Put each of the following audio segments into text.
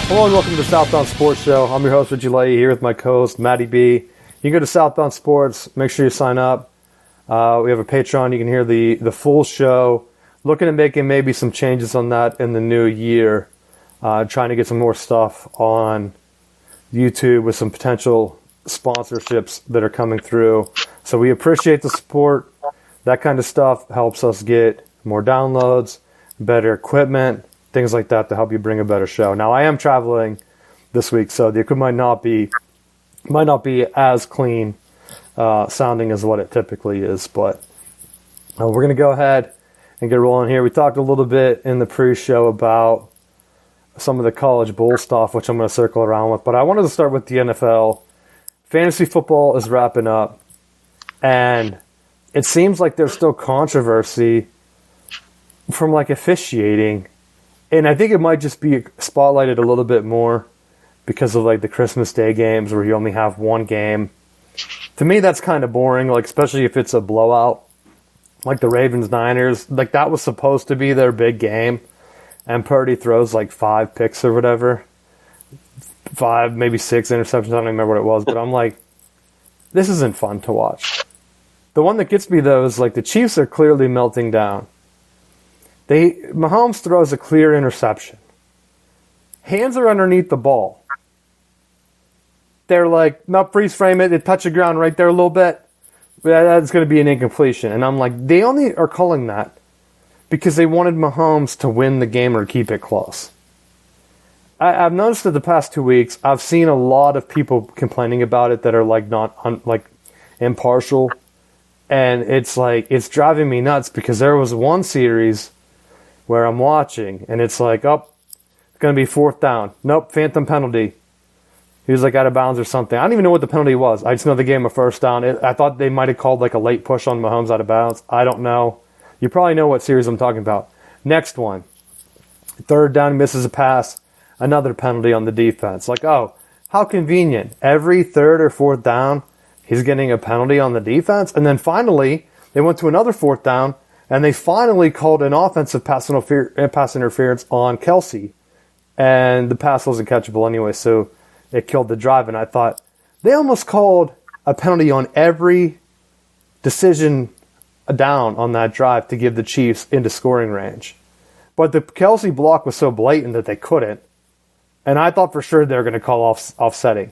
Hello and welcome to the Southbound Sports Show. I'm your host, Richie Leahy, here with my co-host, Matty B. You can go to Southbound Sports. Make sure you sign up. We have a Patreon. You can hear the full show. Looking at making maybe some changes on that in the new year. Trying to get some more stuff on YouTube with some potential sponsorships that are coming through. So we appreciate the support. That kind of stuff helps us get more downloads, better equipment, things like that to help you bring a better show. Now, I am traveling this week, so the equipment might not be as clean sounding as what it typically is, but we're going to go ahead and get rolling here. We talked a little bit in the pre-show about some of the college bowl stuff, which I'm going to circle around with, but I wanted to start with the NFL. Fantasy football is wrapping up, and it seems like there's still controversy from like officiating. And I think it might just be spotlighted a little bit more because of like the Christmas Day games where you only have one game. To me, that's kind of boring, like especially if it's a blowout, like the Ravens-Niners. Like that was supposed to be their big game, and Purdy throws like 5 picks or whatever, 5, maybe 6 interceptions. I don't remember what it was, but I'm like, this isn't fun to watch. The one that gets me though is like the Chiefs are clearly melting down. Mahomes throws a clear interception. Hands are underneath the ball. They're like, no, freeze frame it. They touch the ground right there a little bit. That's going to be an incompletion. And I'm like, they only are calling that because they wanted Mahomes to win the game or keep it close. I've noticed that the past 2 weeks, I've seen a lot of people complaining about it that are like not like impartial. And it's like, it's driving me nuts because there was one series where I'm watching, and it's like, oh, it's going to be 4th down. Nope, phantom penalty. He was like out of bounds or something. I don't even know what the penalty was. I just know they gave him a 1st down. I thought they might have called like a late push on Mahomes out of bounds. I don't know. You probably know what series I'm talking about. Next one. 3rd down, misses a pass. Another penalty on the defense. Like, oh, how convenient. Every 3rd or 4th down, he's getting a penalty on the defense. And then finally, they went to another 4th down, and they finally called an offensive pass interference on Kelsey. And the pass wasn't catchable anyway, so it killed the drive. And I thought, they almost called a penalty on every decision down on that drive to give the Chiefs into scoring range. But the Kelsey block was so blatant that they couldn't. And I thought for sure they were going to call offsetting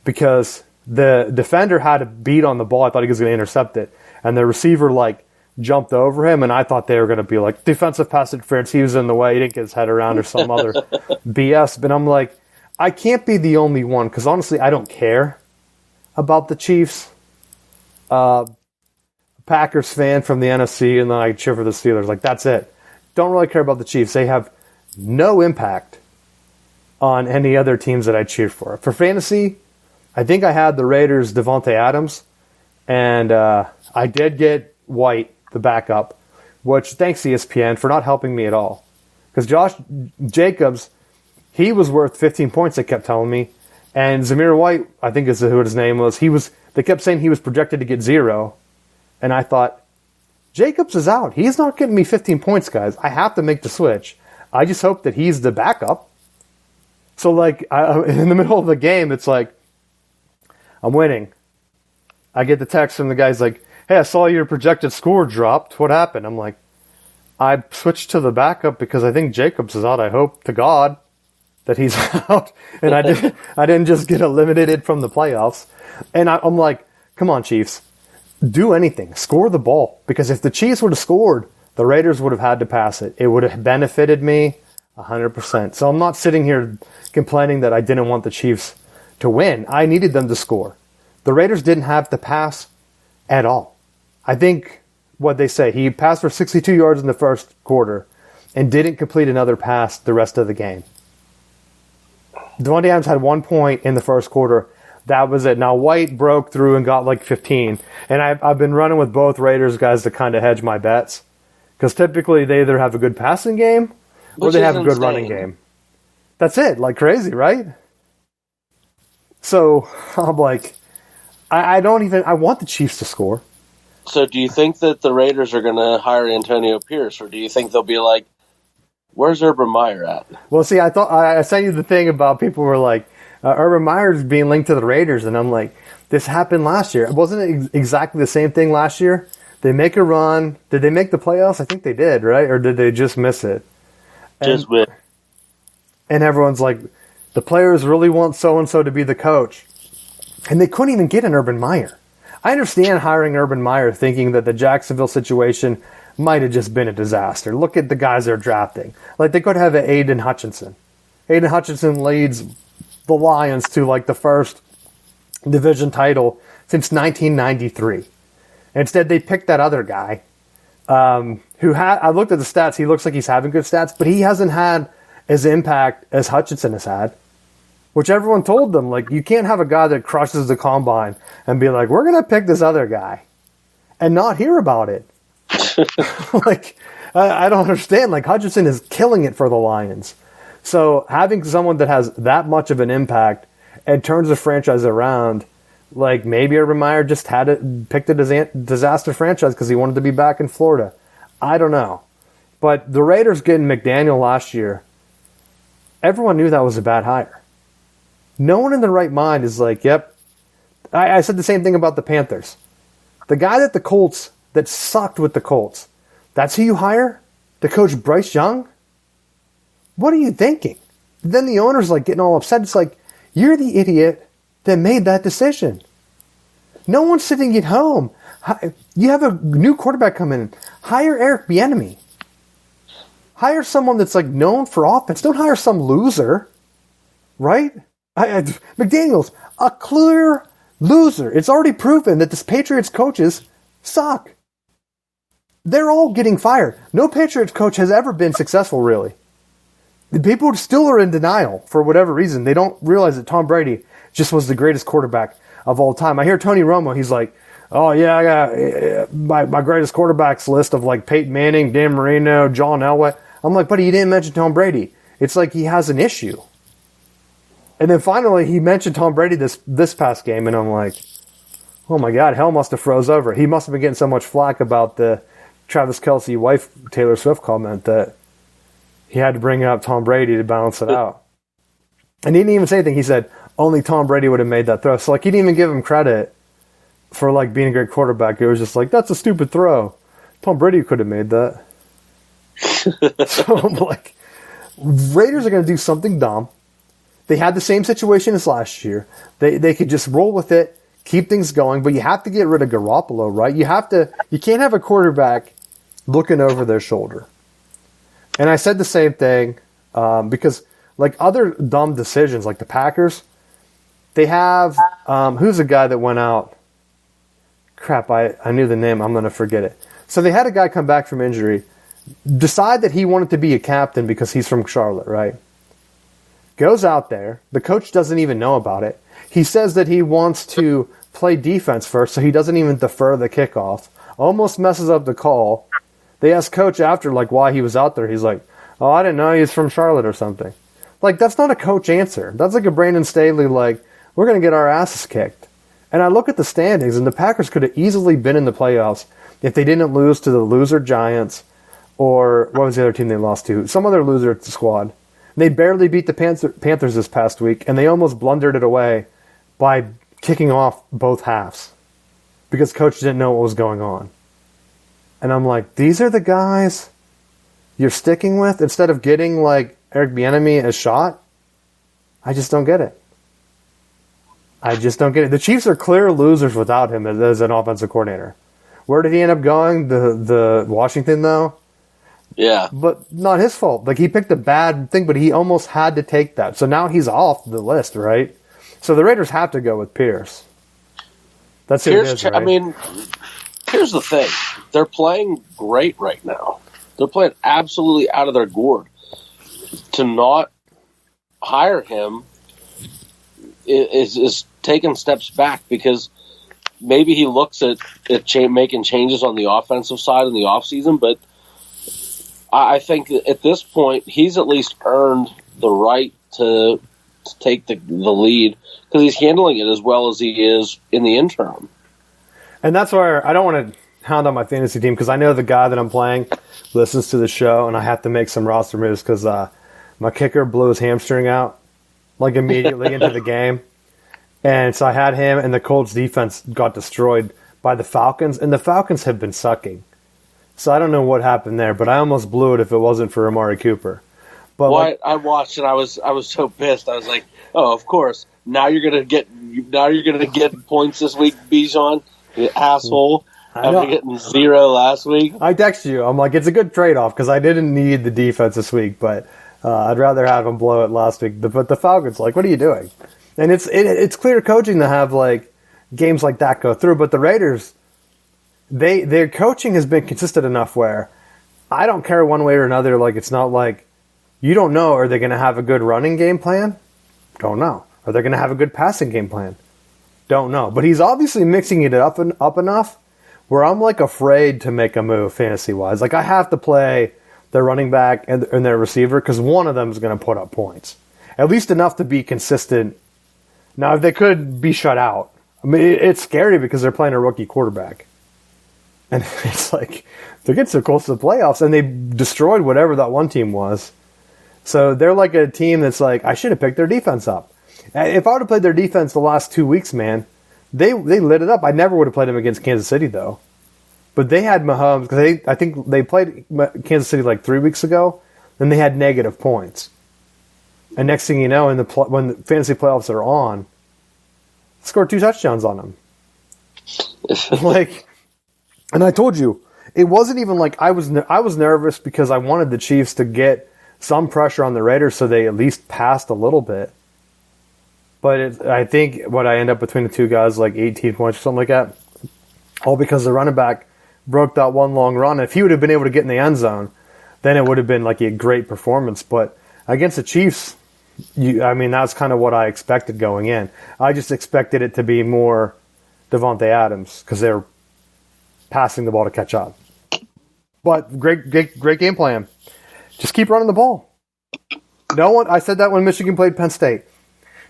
because the defender had a beat on the ball. I thought he was going to intercept it. And the receiver, like, jumped over him, and I thought they were going to be like, defensive pass interference, he was in the way, he didn't get his head around or some other BS. But I'm like, I can't be the only one, because honestly, I don't care about the Chiefs. Packers fan from the NFC, and then I cheer for the Steelers. Like, that's it. Don't really care about the Chiefs. They have no impact on any other teams that I cheer for. For fantasy, I think I had the Raiders' Devontae Adams, and I did get White, the backup, which thanks ESPN for not helping me at all. Because Josh Jacobs, he was worth 15 points, they kept telling me. And Zamir White, I think is what his name was, they kept saying he was projected to get 0. And I thought, Jacobs is out. He's not getting me 15 points, guys. I have to make the switch. I just hope that he's the backup. So, like, in the middle of the game, it's like, I'm winning. I get the text from the guy's like, hey, I saw your projected score dropped. What happened? I'm like, I switched to the backup because I think Jacobs is out. I hope to God that he's out. And I didn't just get eliminated from the playoffs. And I'm like, come on, Chiefs. Do anything. Score the ball. Because if the Chiefs would have scored, the Raiders would have had to pass it. It would have benefited me 100%. So I'm not sitting here complaining that I didn't want the Chiefs to win. I needed them to score. The Raiders didn't have to pass at all. I think what they say, he passed for 62 yards in the first quarter and didn't complete another pass the rest of the game. Devontae Adams had 1 point in the first quarter. That was it. Now, White broke through and got like 15. And I've been running with both Raiders guys to kind of hedge my bets. Because typically they either have a good passing game or they have a good running game. That's it. Like crazy, right? So I'm like, I want the Chiefs to score. So do you think that the Raiders are going to hire Antonio Pierce, or do you think they'll be like, Where's Urban Meyer at? Well, see, I thought I sent you the thing about people were like, Urban Meyer's being linked to the Raiders, and I'm like, this happened last year. Wasn't it exactly the same thing last year? They make a run. Did they make the playoffs? I think they did, right? Or did they just miss it? Just miss. And everyone's like, the players really want so-and-so to be the coach. And they couldn't even get an Urban Meyer. I understand hiring Urban Meyer thinking that the Jacksonville situation might have just been a disaster. Look at the guys they're drafting. Like, they could have an Aiden Hutchinson. Aiden Hutchinson leads the Lions to, like, the first division title since 1993. Instead, they picked that other guy who I looked at the stats. He looks like he's having good stats, but he hasn't had as impact as Hutchinson has had, which everyone told them, like, you can't have a guy that crushes the combine and be like, we're going to pick this other guy and not hear about it. Like, I don't understand. Like, Hutchinson is killing it for the Lions. So having someone that has that much of an impact and turns the franchise around, like, maybe Urban Meyer just picked a disaster franchise because he wanted to be back in Florida. I don't know. But the Raiders getting McDaniel last year, everyone knew that was a bad hire. No one in their right mind is like, yep. I said the same thing about the Panthers. The guy that sucked with the Colts, that's who you hire to coach Bryce Young? What are you thinking? Then the owner's like getting all upset. It's like, you're the idiot that made that decision. No one's sitting at home. You have a new quarterback come in. Hire Eric Bieniemy. Hire someone that's like known for offense. Don't hire some loser, right? McDaniel's a clear loser. It's already proven that this Patriots coaches suck. They're all getting fired. No Patriots coach has ever been successful, really. The people still are in denial for whatever reason. They don't realize that Tom Brady just was the greatest quarterback of all time. I hear Tony Romo, he's like, oh yeah, I got my greatest quarterbacks list of like Peyton Manning, Dan Marino, John Elway. I'm like, buddy, you didn't mention Tom Brady. It's like he has an issue. And then finally he mentioned Tom Brady this past game, and I'm like, oh my God, hell must have froze over. He must have been getting so much flack about the Travis Kelce wife Taylor Swift comment that he had to bring up Tom Brady to balance it out. And he didn't even say anything. He said only Tom Brady would have made that throw. So, like, he didn't even give him credit for, like, being a great quarterback. It was just like, that's a stupid throw. Tom Brady could have made that. So, I'm like, Raiders are going to do something dumb. They had the same situation as last year. They could just roll with it, keep things going, but you have to get rid of Garoppolo, right? You can't have a quarterback looking over their shoulder. And I said the same thing because, like, other dumb decisions, like the Packers, they have who's the guy that went out? Crap, I knew the name. I'm going to forget it. So they had a guy come back from injury, decide that he wanted to be a captain because he's from Charlotte, right? Goes out there. The coach doesn't even know about it. He says that he wants to play defense first, so he doesn't even defer the kickoff. Almost messes up the call. They asked coach after, like, why he was out there. He's like, oh, I didn't know he was from Charlotte or something. Like, that's not a coach answer. That's like a Brandon Staley, like, we're going to get our asses kicked. And I look at the standings, and the Packers could have easily been in the playoffs if they didn't lose to the loser Giants, or what was the other team they lost to? Some other loser squad. They barely beat the Panthers this past week, and they almost blundered it away by kicking off both halves because coach didn't know what was going on. And I'm like, these are the guys you're sticking with instead of getting, like, Eric Bieniemy a shot? I just don't get it. The Chiefs are clear losers without him as an offensive coordinator. Where did he end up going? The Washington, though? Yeah. But not his fault. Like, he picked a bad thing, but he almost had to take that. So now he's off the list, right? So the Raiders have to go with Pierce. That's who it is, right? I mean, here's the thing. They're playing great right now. They're playing absolutely out of their gourd. To not hire him is taking steps back because maybe he looks at making changes on the offensive side in the offseason, but I think at this point he's at least earned the right to take the lead because he's handling it as well as he is in the interim. And that's where I don't want to hound on my fantasy team because I know the guy that I'm playing listens to the show, and I have to make some roster moves because my kicker blew his hamstring out like immediately into the game. And so I had him, and the Colts defense got destroyed by the Falcons, and the Falcons have been sucking. So I don't know what happened there, but I almost blew it if it wasn't for Amari Cooper. But I watched and I was so pissed. I was like, oh, of course. Now you're gonna get points this week, Bijan, you asshole. After getting 0 last week. I text you. I'm like, it's a good trade-off because I didn't need the defense this week, but I'd rather have him blow it last week. But the Falcons, like, what are you doing? And it's clear coaching to have like games like that go through. But the Raiders, their coaching has been consistent enough where I don't care one way or another. Like, it's not like you don't know. Are they going to have a good running game plan? Don't know. Are they going to have a good passing game plan? Don't know. But he's obviously mixing it up enough where I'm like afraid to make a move fantasy wise. Like, I have to play their running back and their receiver because one of them is going to put up points, at least enough to be consistent. Now, if they could be shut out, I mean, it's scary because they're playing a rookie quarterback. And it's like, they get so close to the playoffs, and they destroyed whatever that one team was. So they're like a team that's like, I should have picked their defense up. If I would have played their defense the last 2 weeks, man, they lit it up. I never would have played them against Kansas City, though. But they had Mahomes, because I think they played Kansas City like 3 weeks ago, and they had negative points. And next thing you know, when the fantasy playoffs are on, scored 2 touchdowns on them. Like, and I told you, it wasn't even like I was nervous because I wanted the Chiefs to get some pressure on the Raiders so they at least passed a little bit. But I think what I end up between the two guys, like 18 points or something like that, all because the running back broke that one long run. If he would have been able to get in the end zone, then it would have been like a great performance. But against the Chiefs, that's kind of what I expected going in. I just expected it to be more Devontae Adams because they're passing the ball to catch up. But great game plan. Just keep running the ball. I said that when Michigan played Penn State.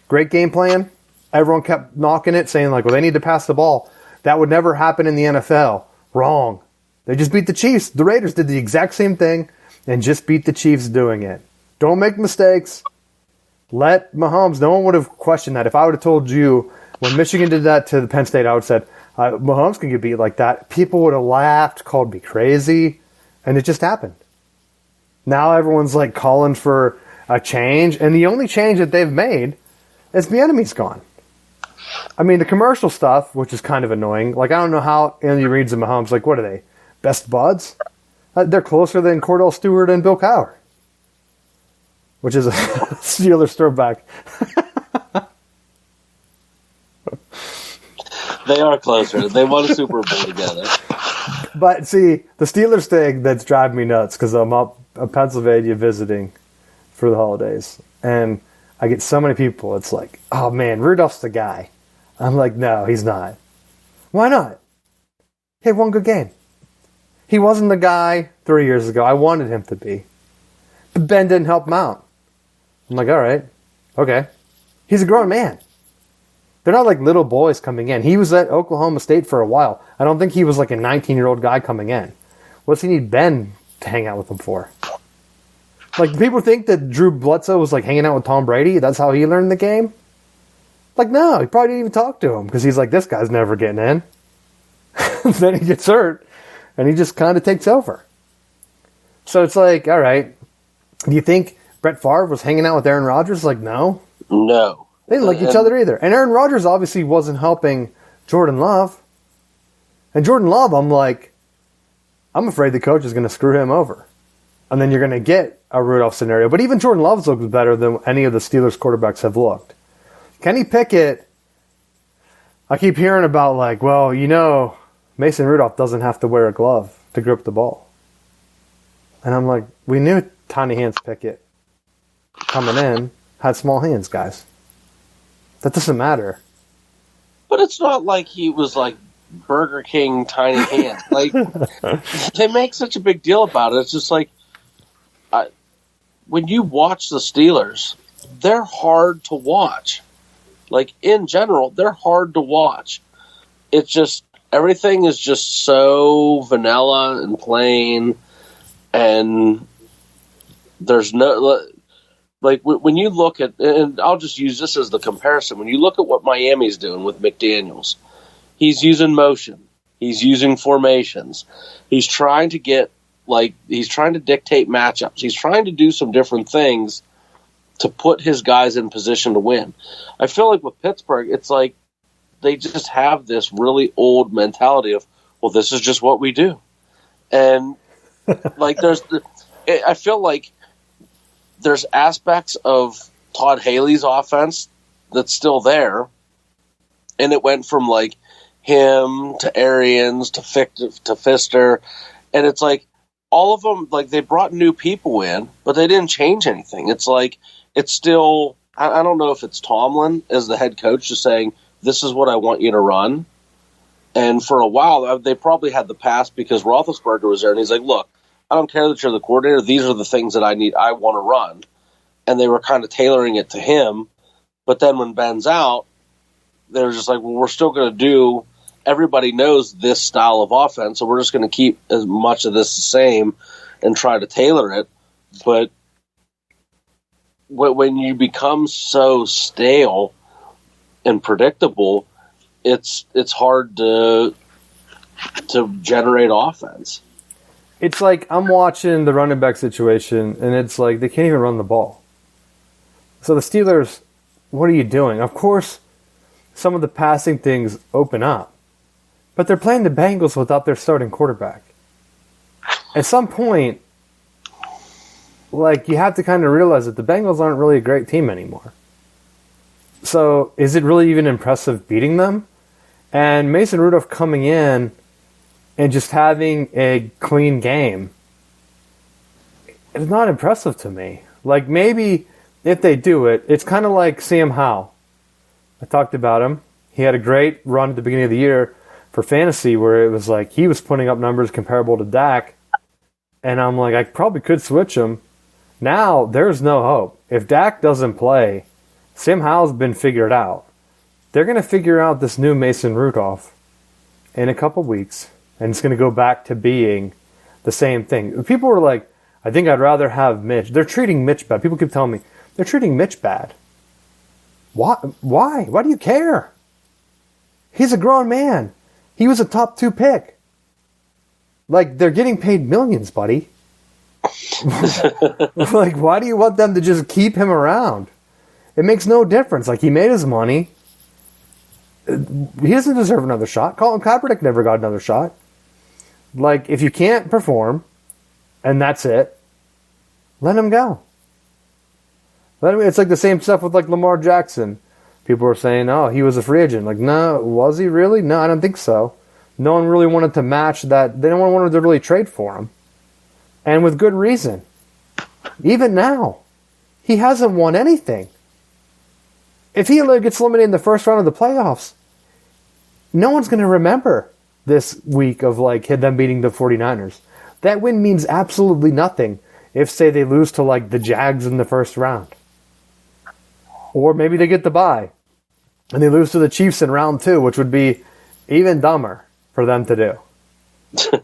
Great game plan. Everyone kept knocking it, saying like, well, they need to pass the ball. That would never happen in the NFL. Wrong. They just beat the Chiefs. The Raiders did the exact same thing and just beat the Chiefs doing it. Don't make mistakes. Let Mahomes, no one would have questioned that. If I would have told you when Michigan did that to the Penn State, I would have said, Mahomes can get beat like that. People would have laughed, called me crazy, and it just happened. Now everyone's like calling for a change, and the only change that they've made is Bieniemy's gone. I mean, the commercial stuff, which is kind of annoying. Like, I don't know how Andy Reid's and Mahomes, like, what are they? Best buds? They're closer than Cordell Stewart and Bill Cowher, which is a Steelers throwback. They are closer. They won a Super Bowl together. But see, the Steelers thing that's driving me nuts because I'm up in Pennsylvania visiting for the holidays, and I get so many people. It's like, oh man, Rudolph's the guy. I'm like, no, he's not. Why not? He had one good game. He wasn't the guy 3 years ago. I wanted him to be. But Ben didn't help him out. I'm like, all right, okay. He's a grown man. They're not like little boys coming in. He was at Oklahoma State for a while. I don't think he was like a 19-year-old guy coming in. What's he need Ben to hang out with him for? Like, people think that Drew Bledsoe was like hanging out with Tom Brady. That's how he learned the game. Like, no, he probably didn't even talk to him because he's like, this guy's never getting in. Then he gets hurt, and he just kind of takes over. So it's like, all right, do you think Brett Favre was hanging out with Aaron Rodgers? Like, no. No. They didn't like each other either. And Aaron Rodgers obviously wasn't helping Jordan Love. And Jordan Love, I'm afraid the coach is going to screw him over. And then you're going to get a Rudolph scenario. But even Jordan Love's looks better than any of the Steelers quarterbacks have looked. Kenny Pickett, I keep hearing about like, well, Mason Rudolph doesn't have to wear a glove to grip the ball. And I'm like, we knew Tiny Hands Pickett coming in had small hands, guys. That doesn't matter. But it's not like he was like Burger King tiny hands. Like, they make such a big deal about it. It's just like, when you watch the Steelers, they're hard to watch. Like, in general, they're hard to watch. It's just, everything is just so vanilla and plain, and there's no, like, when you look at, and I'll just use this as the comparison, when you look at what Miami's doing with McDaniels, he's using motion, he's using formations, he's trying to get, like, he's trying to dictate matchups, he's trying to do some different things to put his guys in position to win. I feel like with Pittsburgh, it's like they just have this really old mentality of, well, this is just what we do. And, like, I feel like there's aspects of Todd Haley's offense that's still there, and it went from, like, him to Arians to Pfister, and it's like all of them, like, they brought new people in, but they didn't change anything. It's like, it's still, I don't know if it's Tomlin as the head coach just saying, this is what I want you to run. And for a while, they probably had the pass because Roethlisberger was there, and he's like, look, I don't care that you're the coordinator. These are the things that I want to run. And they were kind of tailoring it to him. But then when Ben's out, they're just like, well, we're still going to do, everybody knows this style of offense, so we're just going to keep as much of this the same and try to tailor it. But when you become so stale and predictable, it's hard to generate offense. It's like I'm watching the running back situation, and it's like they can't even run the ball. So the Steelers, what are you doing? Of course, some of the passing things open up, but they're playing the Bengals without their starting quarterback. At some point, like, you have to kind of realize that the Bengals aren't really a great team anymore. So is it really even impressive beating them? And Mason Rudolph coming in and just having a clean game, it's not impressive to me. Like, maybe if they do it, it's kind of like Sam Howell. I talked about him. He had a great run at the beginning of the year for fantasy where it was like he was putting up numbers comparable to Dak. And I'm like, I probably could switch him. Now, there's no hope. If Dak doesn't play, Sam Howell's been figured out. They're going to figure out this new Mason Rudolph in a couple weeks, and it's going to go back to being the same thing. People were like, I think I'd rather have Mitch. They're treating Mitch bad. People keep telling me, they're treating Mitch bad. Why? Why do you care? He's a grown man. He was a top 2 pick. Like, they're getting paid millions, buddy. Like, why do you want them to just keep him around? It makes no difference. Like, he made his money. He doesn't deserve another shot. Colin Kaepernick never got another shot. Like, if you can't perform, and that's it, let him go. It's like the same stuff with, like, Lamar Jackson. People were saying, oh, he was a free agent. Like, no, was he really? No, I don't think so. No one really wanted to match that. No one wanted to really trade for him. And with good reason. Even now, he hasn't won anything. If he gets eliminated in the first round of the playoffs, no one's going to remember this week of, like, them beating the 49ers. That win means absolutely nothing if, say, they lose to, like, the Jags in the first round. Or maybe they get the bye and they lose to the Chiefs in round 2, which would be even dumber for them to do.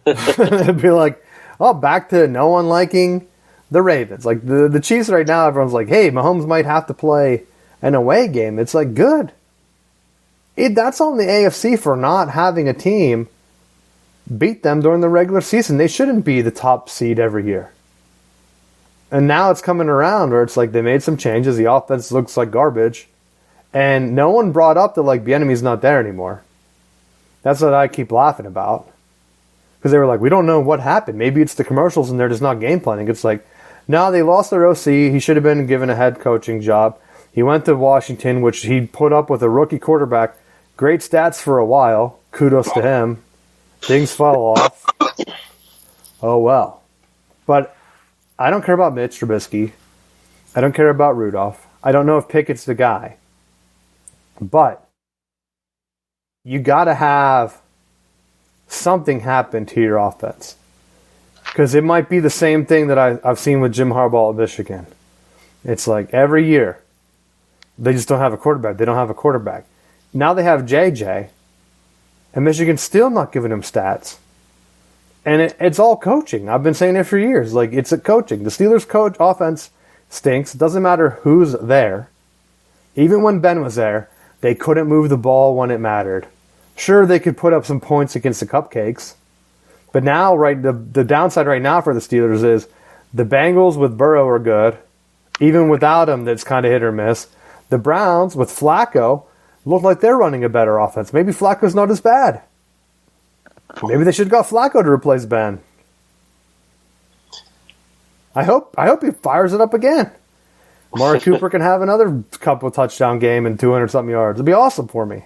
It'd be like, oh, back to no one liking the Ravens. Like, the Chiefs right now, everyone's like, hey, Mahomes might have to play an away game. It's like, good. That's on the AFC for not having a team beat them during the regular season. They shouldn't be the top seed every year. And now it's coming around where it's like they made some changes. The offense looks like garbage. And no one brought up that, like, the enemy's not there anymore. That's what I keep laughing about. Because they were like, we don't know what happened. Maybe it's the commercials and they're just not game planning. It's like, no, they lost their OC. He should have been given a head coaching job. He went to Washington, which he put up with a rookie quarterback. Great stats for a while. Kudos to him. Things fell off. Oh, well. But I don't care about Mitch Trubisky. I don't care about Rudolph. I don't know if Pickett's the guy. But you got to have something happen to your offense. Because it might be the same thing that I've seen with Jim Harbaugh at Michigan. It's like every year, they just don't have a quarterback. They don't have a quarterback. Now they have JJ, And Michigan's still not giving him stats. And it's all coaching. I've been saying it for years. Like, it's a coaching. The Steelers' coach offense stinks. It doesn't matter who's there. Even when Ben was there, they couldn't move the ball when it mattered. Sure, they could put up some points against the Cupcakes. But now, right, the downside right now for the Steelers is the Bengals with Burrow are good. Even without him, that's kind of hit or miss. The Browns with Flacco look like they're running a better offense. Maybe Flacco's not as bad. Maybe they should have got Flacco to replace Ben. I hope he fires it up again. Amari Cooper can have another couple touchdown game and 200-something yards. It'd be awesome for me.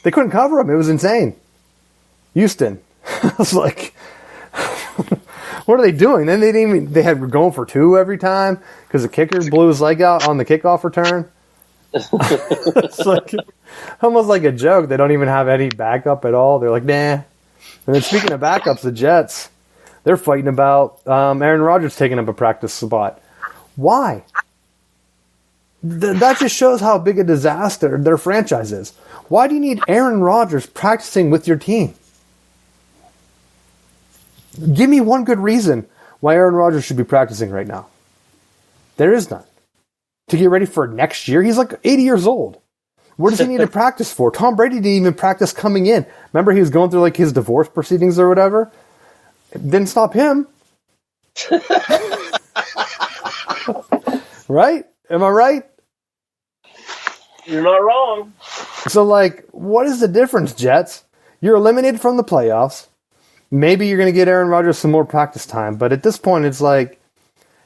They couldn't cover him. It was insane. Houston. I was like, what are they doing? Then they had going for 2 every time because the kicker blew his leg out on the kickoff return. It's like almost like a joke. They don't even have any backup at all. They're like, nah. And then speaking of backups, the Jets, they're fighting about Aaron Rodgers taking up a practice spot. Why? That just shows how big a disaster their franchise is. Why do you need Aaron Rodgers practicing with your team? Give me one good reason why Aaron Rodgers should be practicing right now. There is none. To get ready for next year? He's like 80 years old. What does he need to practice for? Tom Brady didn't even practice coming in. Remember he was going through like his divorce proceedings or whatever? It didn't stop him. Right? Am I right? You're not wrong. So, like, what is the difference, Jets? You're eliminated from the playoffs. Maybe you're going to get Aaron Rodgers some more practice time. But at this point, it's like,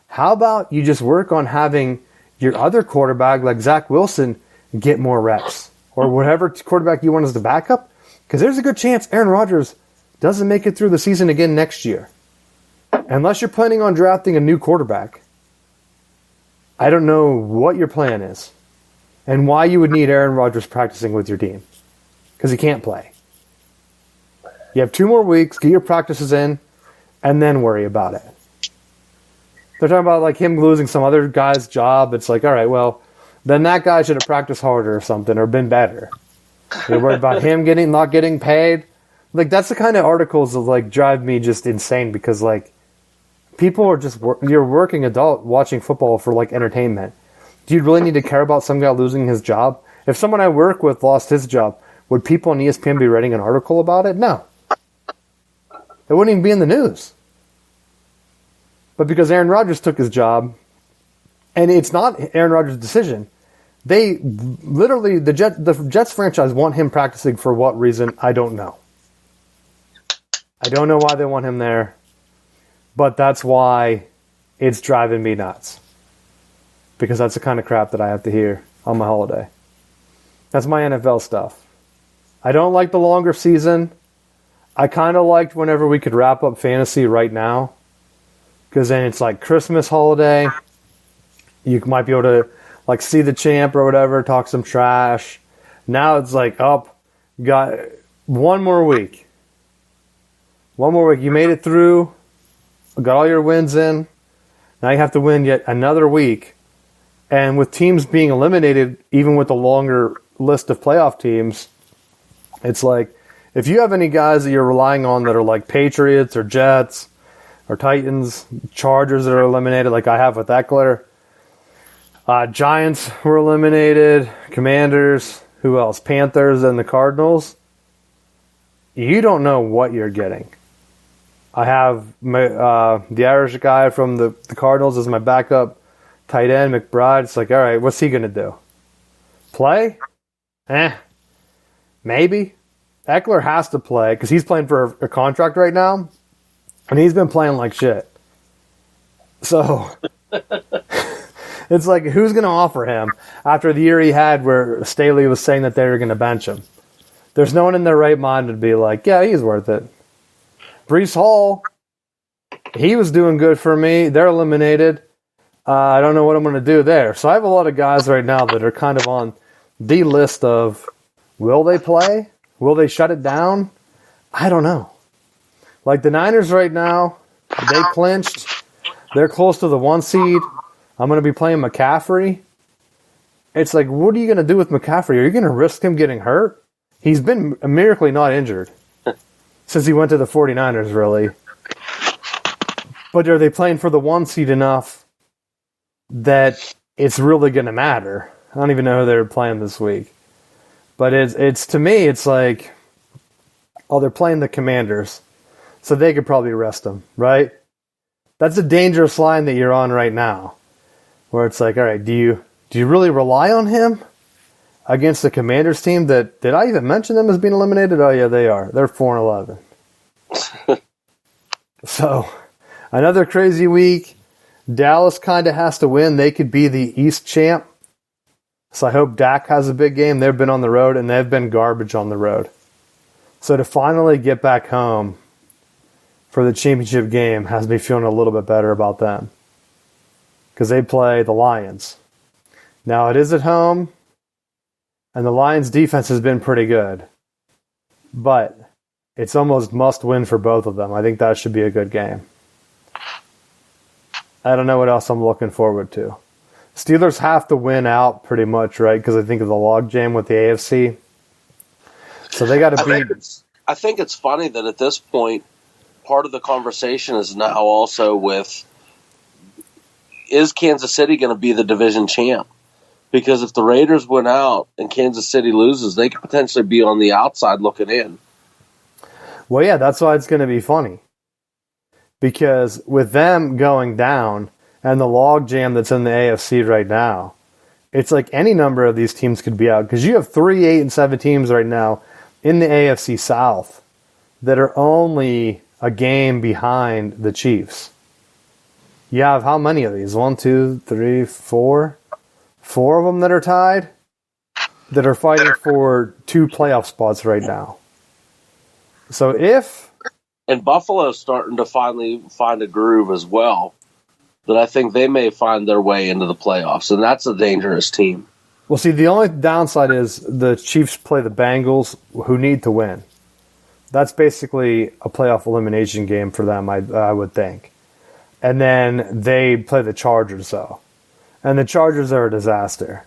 how about you just work on having your other quarterback, like Zach Wilson, get more reps? Or whatever quarterback you want as the backup? Because there's a good chance Aaron Rodgers doesn't make it through the season again next year. Unless you're planning on drafting a new quarterback. I don't know what your plan is. And why you would need Aaron Rodgers practicing with your team. Because he can't play. You have 2 more weeks, get your practices in, and then worry about it. They're talking about like him losing some other guy's job. It's like, all right, well, then that guy should have practiced harder or something or been better. You're worried about him not getting paid. Like, that's the kind of articles that like drive me just insane because like people are just you're a working adult watching football for like entertainment. Do you really need to care about some guy losing his job? If someone I work with lost his job, would people on ESPN be writing an article about it? No. It wouldn't even be in the news. But because Aaron Rodgers took his job, and it's not Aaron Rodgers' decision, they literally, the Jets franchise want him practicing for what reason? I don't know. I don't know why they want him there, but that's why it's driving me nuts. Because that's the kind of crap that I have to hear on my holiday. That's my NFL stuff. I don't like the longer season. I kind of liked whenever we could wrap up fantasy right now. Because then it's like Christmas holiday. You might be able to like see the champ or whatever, talk some trash. Now it's like, got 1 more week. 1 more week. You made it through. Got all your wins in. Now you have to win yet another week. And with teams being eliminated, even with a longer list of playoff teams, it's like, if you have any guys that you're relying on that are like Patriots or Jets or Titans, Chargers that are eliminated, like I have with Eckler, Giants were eliminated, Commanders, who else? Panthers and the Cardinals. You don't know what you're getting. I have the Irish guy from the Cardinals as my backup tight end, McBride. It's like, all right, what's he going to do? Play? Maybe. Eckler has to play because he's playing for a contract right now, and he's been playing like shit. So, it's like, who's going to offer him after the year he had where Staley was saying that they were going to bench him? There's no one in their right mind to be like, yeah, he's worth it. Breece Hall, he was doing good for me. They're eliminated. I don't know what I'm going to do there. So I have a lot of guys right now that are kind of on the list of, will they play? Will they shut it down? I don't know. Like the Niners right now, they clinched. They're close to the 1 seed. I'm going to be playing McCaffrey. It's like, what are you going to do with McCaffrey? Are you going to risk him getting hurt? He's been miraculously not injured since he went to the 49ers, really. But are they playing for the 1 seed enough that it's really going to matter? I don't even know who they're playing this week. But it's to me, it's like, oh, they're playing the Commanders, so they could probably rest them, right? That's a dangerous line that you're on right now, where it's like, all right, do you really rely on him against the Commanders team? Did I even mention them as being eliminated? Oh yeah, they are. They're 4-11. So another crazy week. Dallas kind of has to win. They could be the East champ. So I hope Dak has a big game. They've been on the road, and they've been garbage on the road. So to finally get back home for the championship game has me feeling a little bit better about them. Because they play the Lions. Now it is at home, and the Lions' defense has been pretty good. But it's almost must-win for both of them. I think that should be a good game. I don't know what else I'm looking forward to. Steelers have to win out pretty much, right? Because I think of the logjam with the AFC. So they got to beat. I think it's funny that at this point, part of the conversation is now also with, is Kansas City going to be the division champ? Because if the Raiders win out and Kansas City loses, they could potentially be on the outside looking in. Well, yeah, that's why it's going to be funny. Because with them going down and the logjam that's in the AFC right now, it's like any number of these teams could be out. Because you have 3 8-7 teams right now in the AFC South that are only a game behind the Chiefs. You have how many of these? 1, 2, 3, 4? 4 of them that are tied that are fighting for 2 playoff spots right now. So if... And Buffalo's starting to finally find a groove as well, that I think they may find their way into the playoffs, and that's a dangerous team. Well, see, the only downside is the Chiefs play the Bengals, who need to win. That's basically a playoff elimination game for them, I would think. And then they play the Chargers, though. And the Chargers are a disaster.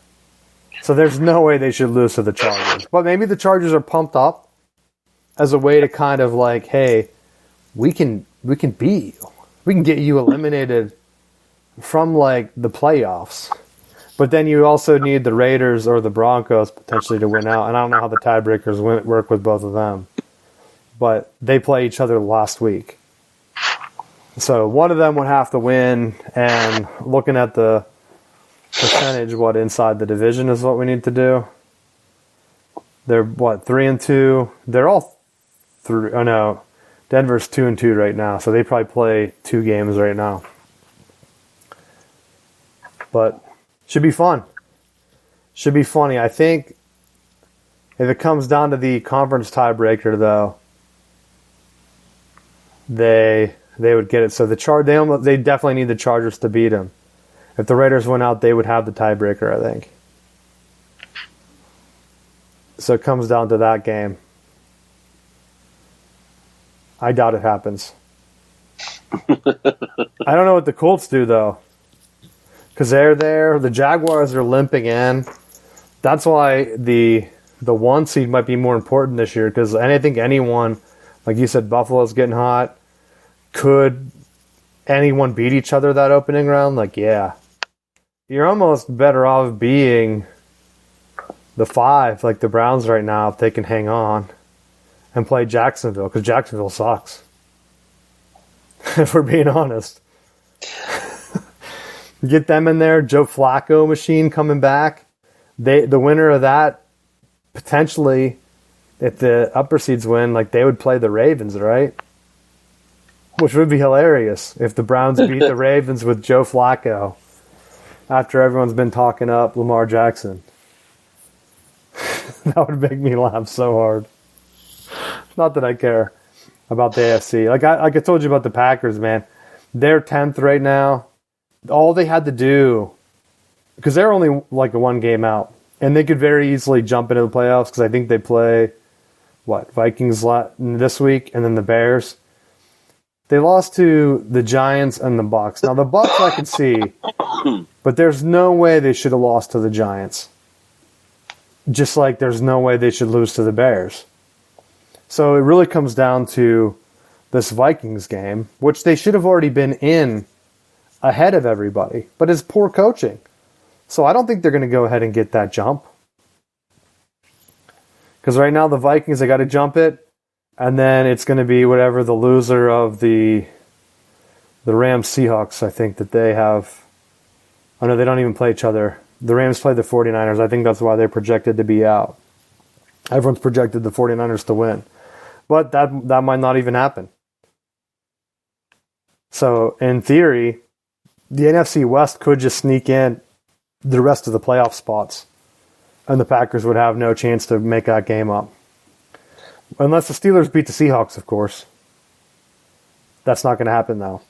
So there's no way they should lose to the Chargers. But maybe the Chargers are pumped up as a way to kind of like, hey, we can beat you. We can get you eliminated from like the playoffs. But then you also need the Raiders or the Broncos potentially to win out. And I don't know how the tiebreakers work with both of them. But they play each other last week. So one of them would have to win. And looking at the percentage, inside the division is what we need to do. They're 3-2. They're all 3. Oh no, Denver's 2-2 right now, so they probably play 2 games right now. But should be fun. Should be funny. I think if it comes down to the conference tiebreaker, though, they would get it. So they definitely need the Chargers to beat them. If the Raiders went out, they would have the tiebreaker, I think. So it comes down to that game. I doubt it happens. I don't know what the Colts do, though. Because they're there. The Jaguars are limping in. That's why the 1 seed might be more important this year. Because I think anyone, like you said, Buffalo's getting hot. Could anyone beat each other that opening round? Like, yeah. You're almost better off being the 5, like the Browns right now, if they can hang on and play Jacksonville, because Jacksonville sucks. If we're being honest. Get them in there. Joe Flacco machine coming back. The winner of that, potentially, if the upper seeds win, like they would play the Ravens, right? Which would be hilarious if the Browns beat the Ravens with Joe Flacco after everyone's been talking up Lamar Jackson. That would make me laugh so hard. Not that I care about the AFC. Like I told you about the Packers, man. They're 10th right now. All they had to do, because they're only like a 1 game out, and they could very easily jump into the playoffs because I think they play, Vikings this week and then the Bears. They lost to the Giants and the Bucs. Now, the Bucs I could see, but there's no way they should have lost to the Giants. just like there's no way they should lose to the Bears. So it really comes down to this Vikings game, which they should have already been in ahead of everybody, but it's poor coaching. So I don't think they're going to go ahead and get that jump. Because right now the Vikings, they got to jump it, and then it's going to be whatever the loser of the Rams Seahawks, I think that they have. Oh no, they don't even play each other. The Rams play the 49ers. I think that's why they're projected to be out. Everyone's projected the 49ers to win. But that might not even happen. So in theory, the NFC West could just sneak in the rest of the playoff spots, and the Packers would have no chance to make that game up. Unless the Steelers beat the Seahawks, of course. That's not going to happen, though.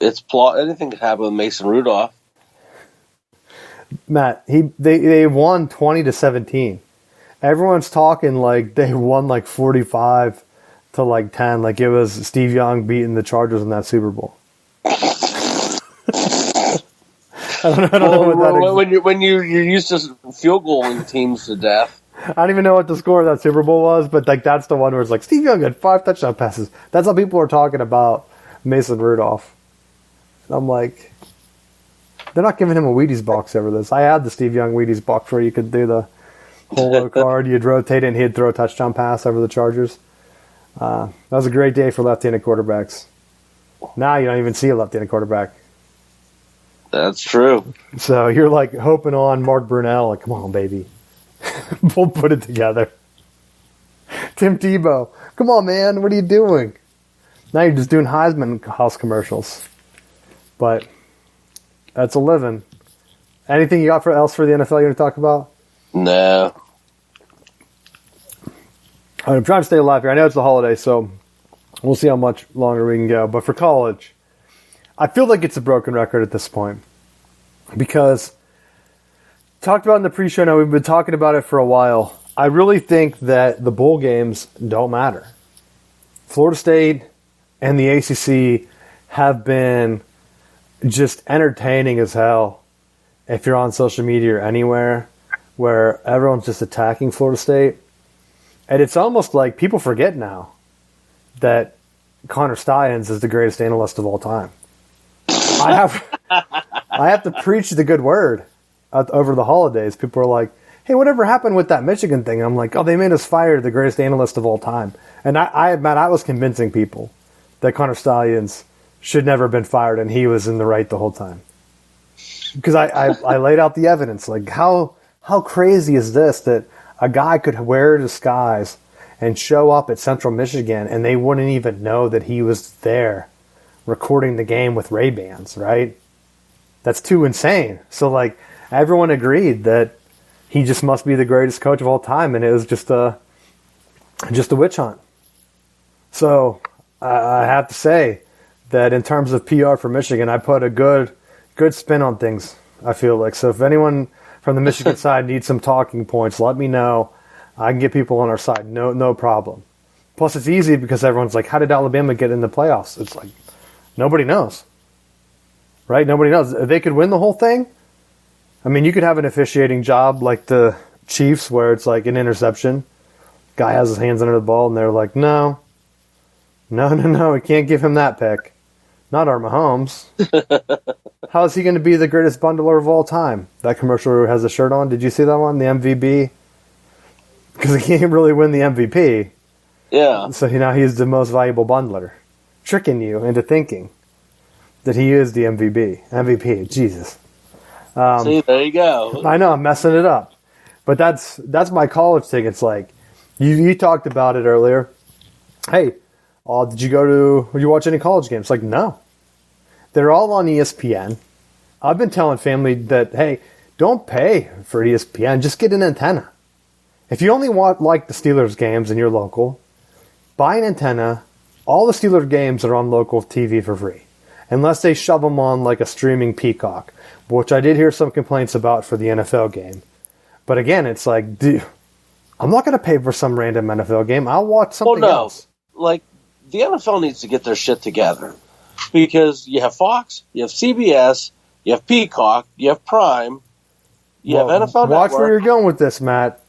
Anything could happen with Mason Rudolph. Matt, they won 20-17. Everyone's talking like they won like 45 to like 10, like it was Steve Young beating the Chargers in that Super Bowl. I don't know what that when you're used to field goaling teams to death. I don't even know what the score of that Super Bowl was, but like that's the one where it's like Steve Young had 5 touchdown passes. That's how people are talking about Mason Rudolph. I'm like, they're not giving him a Wheaties box over this. I had the Steve Young Wheaties box where you could do the holo card, you'd rotate it, and he'd throw a touchdown pass over the Chargers. That was a great day for left-handed quarterbacks. Now you don't even see a left-handed quarterback. That's true. So you're like hoping on Mark Brunell, like, come on, baby. We'll put it together. Tim Tebow, come on, man, what are you doing? Now you're just doing Heisman House commercials. But that's a living. Anything you got else for the NFL you want to talk about? No. I'm trying to stay alive here. I know it's the holiday, so we'll see how much longer we can go. But for college, I feel like it's a broken record at this point. Because, talked about in the pre-show, now we've been talking about it for a while. I really think that the bowl games don't matter. Florida State and the ACC have been just entertaining as hell if you're on social media or anywhere where everyone's just attacking Florida State. And it's almost like people forget now that Connor Stians is the greatest analyst of all time. I have to preach the good word over the holidays. People are like, hey, whatever happened with that Michigan thing? And I'm like, oh, they made us fire the greatest analyst of all time. And I was convincing people that Connor Stians should never have been fired and he was in the right the whole time. Because I laid out the evidence. Like, how crazy is this that a guy could wear a disguise and show up at Central Michigan and they wouldn't even know that he was there recording the game with Ray-Bans, right? That's too insane. So, like, everyone agreed that he just must be the greatest coach of all time, and it was just a witch hunt. So, I have to say that in terms of PR for Michigan, I put a good spin on things, I feel like. So if anyone from the Michigan side needs some talking points, let me know. I can get people on our side. No problem. Plus, it's easy because everyone's like, how did Alabama get in the playoffs? It's like, nobody knows. Right? Nobody knows. If they could win the whole thing, I mean, you could have an officiating job like the Chiefs where it's like an interception. Guy has his hands under the ball, and they're like, no, we can't give him that pick. Not our Mahomes. How is he going to be the greatest bundler of all time? That commercial where he has a shirt on. Did you see that one? The MVP? Because he can't really win the MVP. Yeah. So now he's the most valuable bundler. Tricking you into thinking that he is the MVP. Jesus. See, there you go. I know, I'm messing it up. But that's my college thing. It's like, you talked about it earlier. Hey, did you watch any college games? Like, no. They're all on ESPN. I've been telling family that, hey, don't pay for ESPN. Just get an antenna. If you only want, like, the Steelers games in your local, buy an antenna. All the Steelers games are on local TV for free. Unless they shove them on, like, a streaming Peacock, which I did hear some complaints about for the NFL game. But again, it's like, dude, I'm not going to pay for some random NFL game. I'll watch something else. Like, the NFL needs to get their shit together. Because you have Fox, you have CBS, you have Peacock, you have Prime. You have NFL watch Network. where you're going with this, Matt.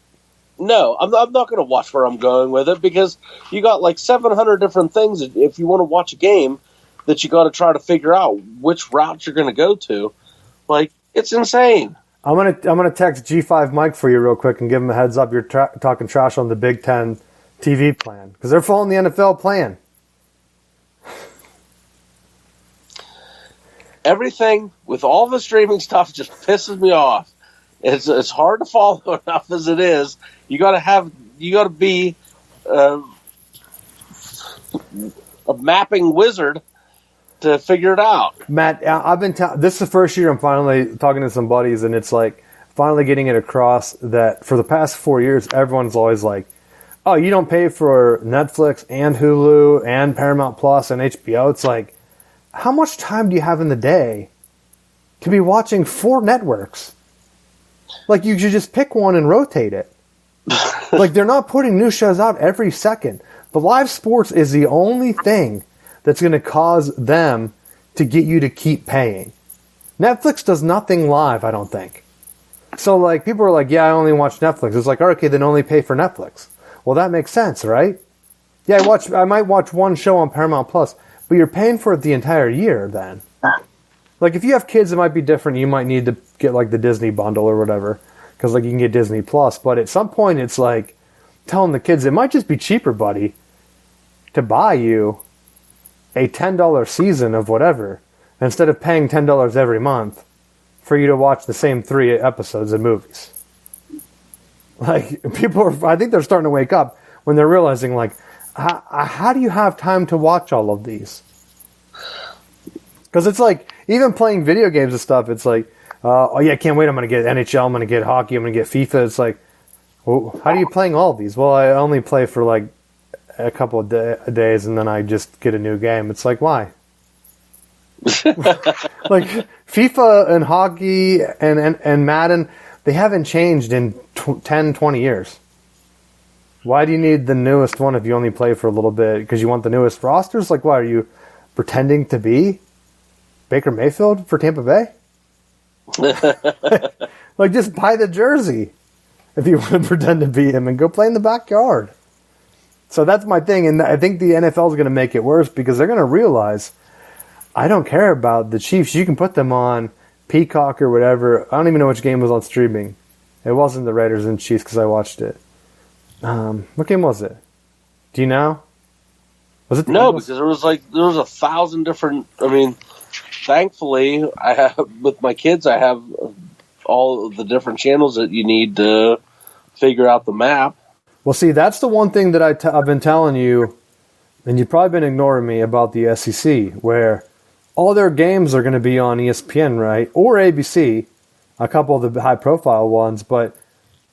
No, I'm not going to watch where I'm going with it because you got like 700 different things if you want to watch a game that you got to try to figure out which route you're going to go to. Like, it's insane. I'm gonna text G5 Mike for you real quick and give him a heads up. You're talking trash on the Big Ten TV plan because they're following the NFL plan. Everything with all the streaming stuff just pisses me off. It's hard to follow enough as it is. You got to be a mapping wizard to figure it out. Matt, I've been this is the first year I'm finally talking to some buddies, and it's like finally getting it across that for the past 4 years, everyone's always like, "Oh, you don't pay for Netflix and Hulu and Paramount Plus and HBO." It's like, how much time do you have in the day to be watching 4 networks? Like, you should just pick one and rotate it. Like, they're not putting new shows out every second. But live sports is the only thing that's going to cause them to get you to keep paying. Netflix does nothing live, I don't think. So, like, people are like, yeah, I only watch Netflix. It's like, okay, then only pay for Netflix. Well, that makes sense, right? Yeah, I might watch one show on Paramount Plus, but you're paying for it the entire year then. Like, if you have kids, it might be different. You might need to get, like, the Disney bundle or whatever, because, like, you can get Disney Plus. But at some point, it's like telling the kids, it might just be cheaper, buddy, to buy you a $10 season of whatever, instead of paying $10 every month for you to watch the same 3 episodes of movies. Like, I think they're starting to wake up when they're realizing, like, how do you have time to watch all of these? Because it's like, even playing video games and stuff, it's like, oh yeah, I can't wait, I'm going to get NHL, I'm going to get hockey, I'm going to get FIFA. It's like, well, how are you playing all of these? Well, I only play for like a couple of days and then I just get a new game. It's like, why? Like, FIFA and hockey and Madden, they haven't changed in 10, 20 years. Why do you need the newest one if you only play for a little bit? Because you want the newest rosters? Like, why are you pretending to be Baker Mayfield for Tampa Bay? Like, just buy the jersey if you want to pretend to be him and go play in the backyard. So that's my thing, and I think the NFL is going to make it worse because they're going to realize, I don't care about the Chiefs. You can put them on Peacock or whatever. I don't even know which game was on streaming. It wasn't the Raiders and Chiefs because I watched it. What game was it? Do you know? Was it No, because there was 1,000 different. I mean, thankfully, with my kids, I have all of the different channels that you need to figure out the map. Well, see, that's the one thing that I've been telling you, and you've probably been ignoring me about the SEC, where all their games are going to be on ESPN, right? Or ABC, a couple of the high-profile ones. But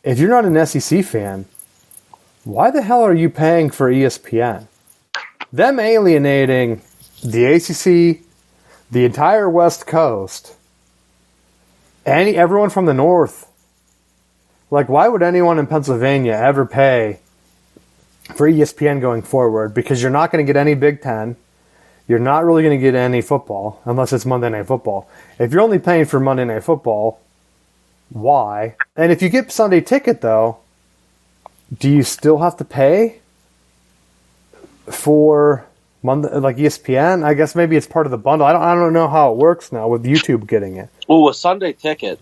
if you're not an SEC fan, why the hell are you paying for ESPN? Them alienating the ACC, the entire West Coast, everyone from the North. Like, why would anyone in Pennsylvania ever pay for ESPN going forward? Because you're not going to get any Big Ten. You're not really going to get any football unless it's Monday Night Football. If you're only paying for Monday Night Football, why? And if you get Sunday Ticket, though, do you still have to pay for Monday, like ESPN? I guess maybe it's part of the bundle. I don't know how it works now with YouTube getting it. Well, with Sunday Ticket,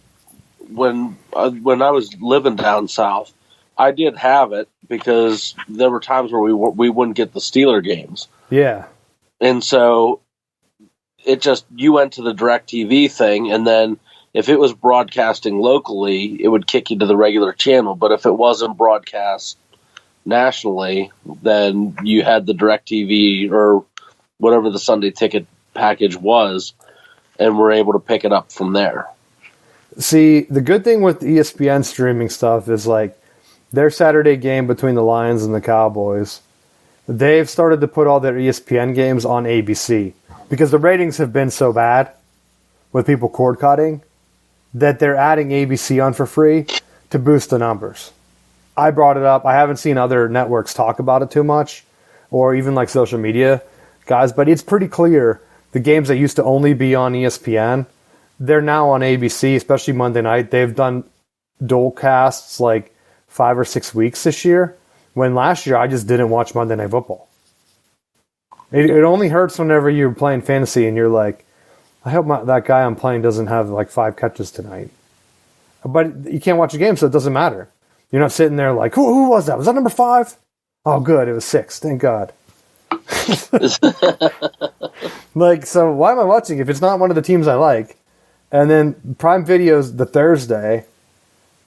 when I was living down south, I did have it because there were times where we wouldn't get the Steeler games. Yeah. And so you went to the DirecTV thing, and then if it was broadcasting locally, it would kick you to the regular channel. But if it wasn't broadcast nationally, then you had the DirecTV or whatever the Sunday Ticket package was, and were able to pick it up from there. See, the good thing with ESPN streaming stuff is, like, their Saturday game between the Lions and the Cowboys, they've started to put all their ESPN games on ABC because the ratings have been so bad with people cord cutting that they're adding ABC on for free to boost the numbers. I brought it up. I haven't seen other networks talk about it too much, or even like social media guys, but it's pretty clear the games that used to only be on ESPN, they're now on ABC, especially Monday night. They've done dual casts like 5 or 6 weeks this year, when last year I just didn't watch Monday Night Football. It only hurts whenever you're playing fantasy and you're like, I hope that guy I'm playing doesn't have like 5 catches tonight. But you can't watch a game, so it doesn't matter. You're not sitting there like, who was that? Was that number 5? Oh, good. It was 6. Thank God. Like, so why am I watching if it's not one of the teams I like? And then Prime Video's the Thursday.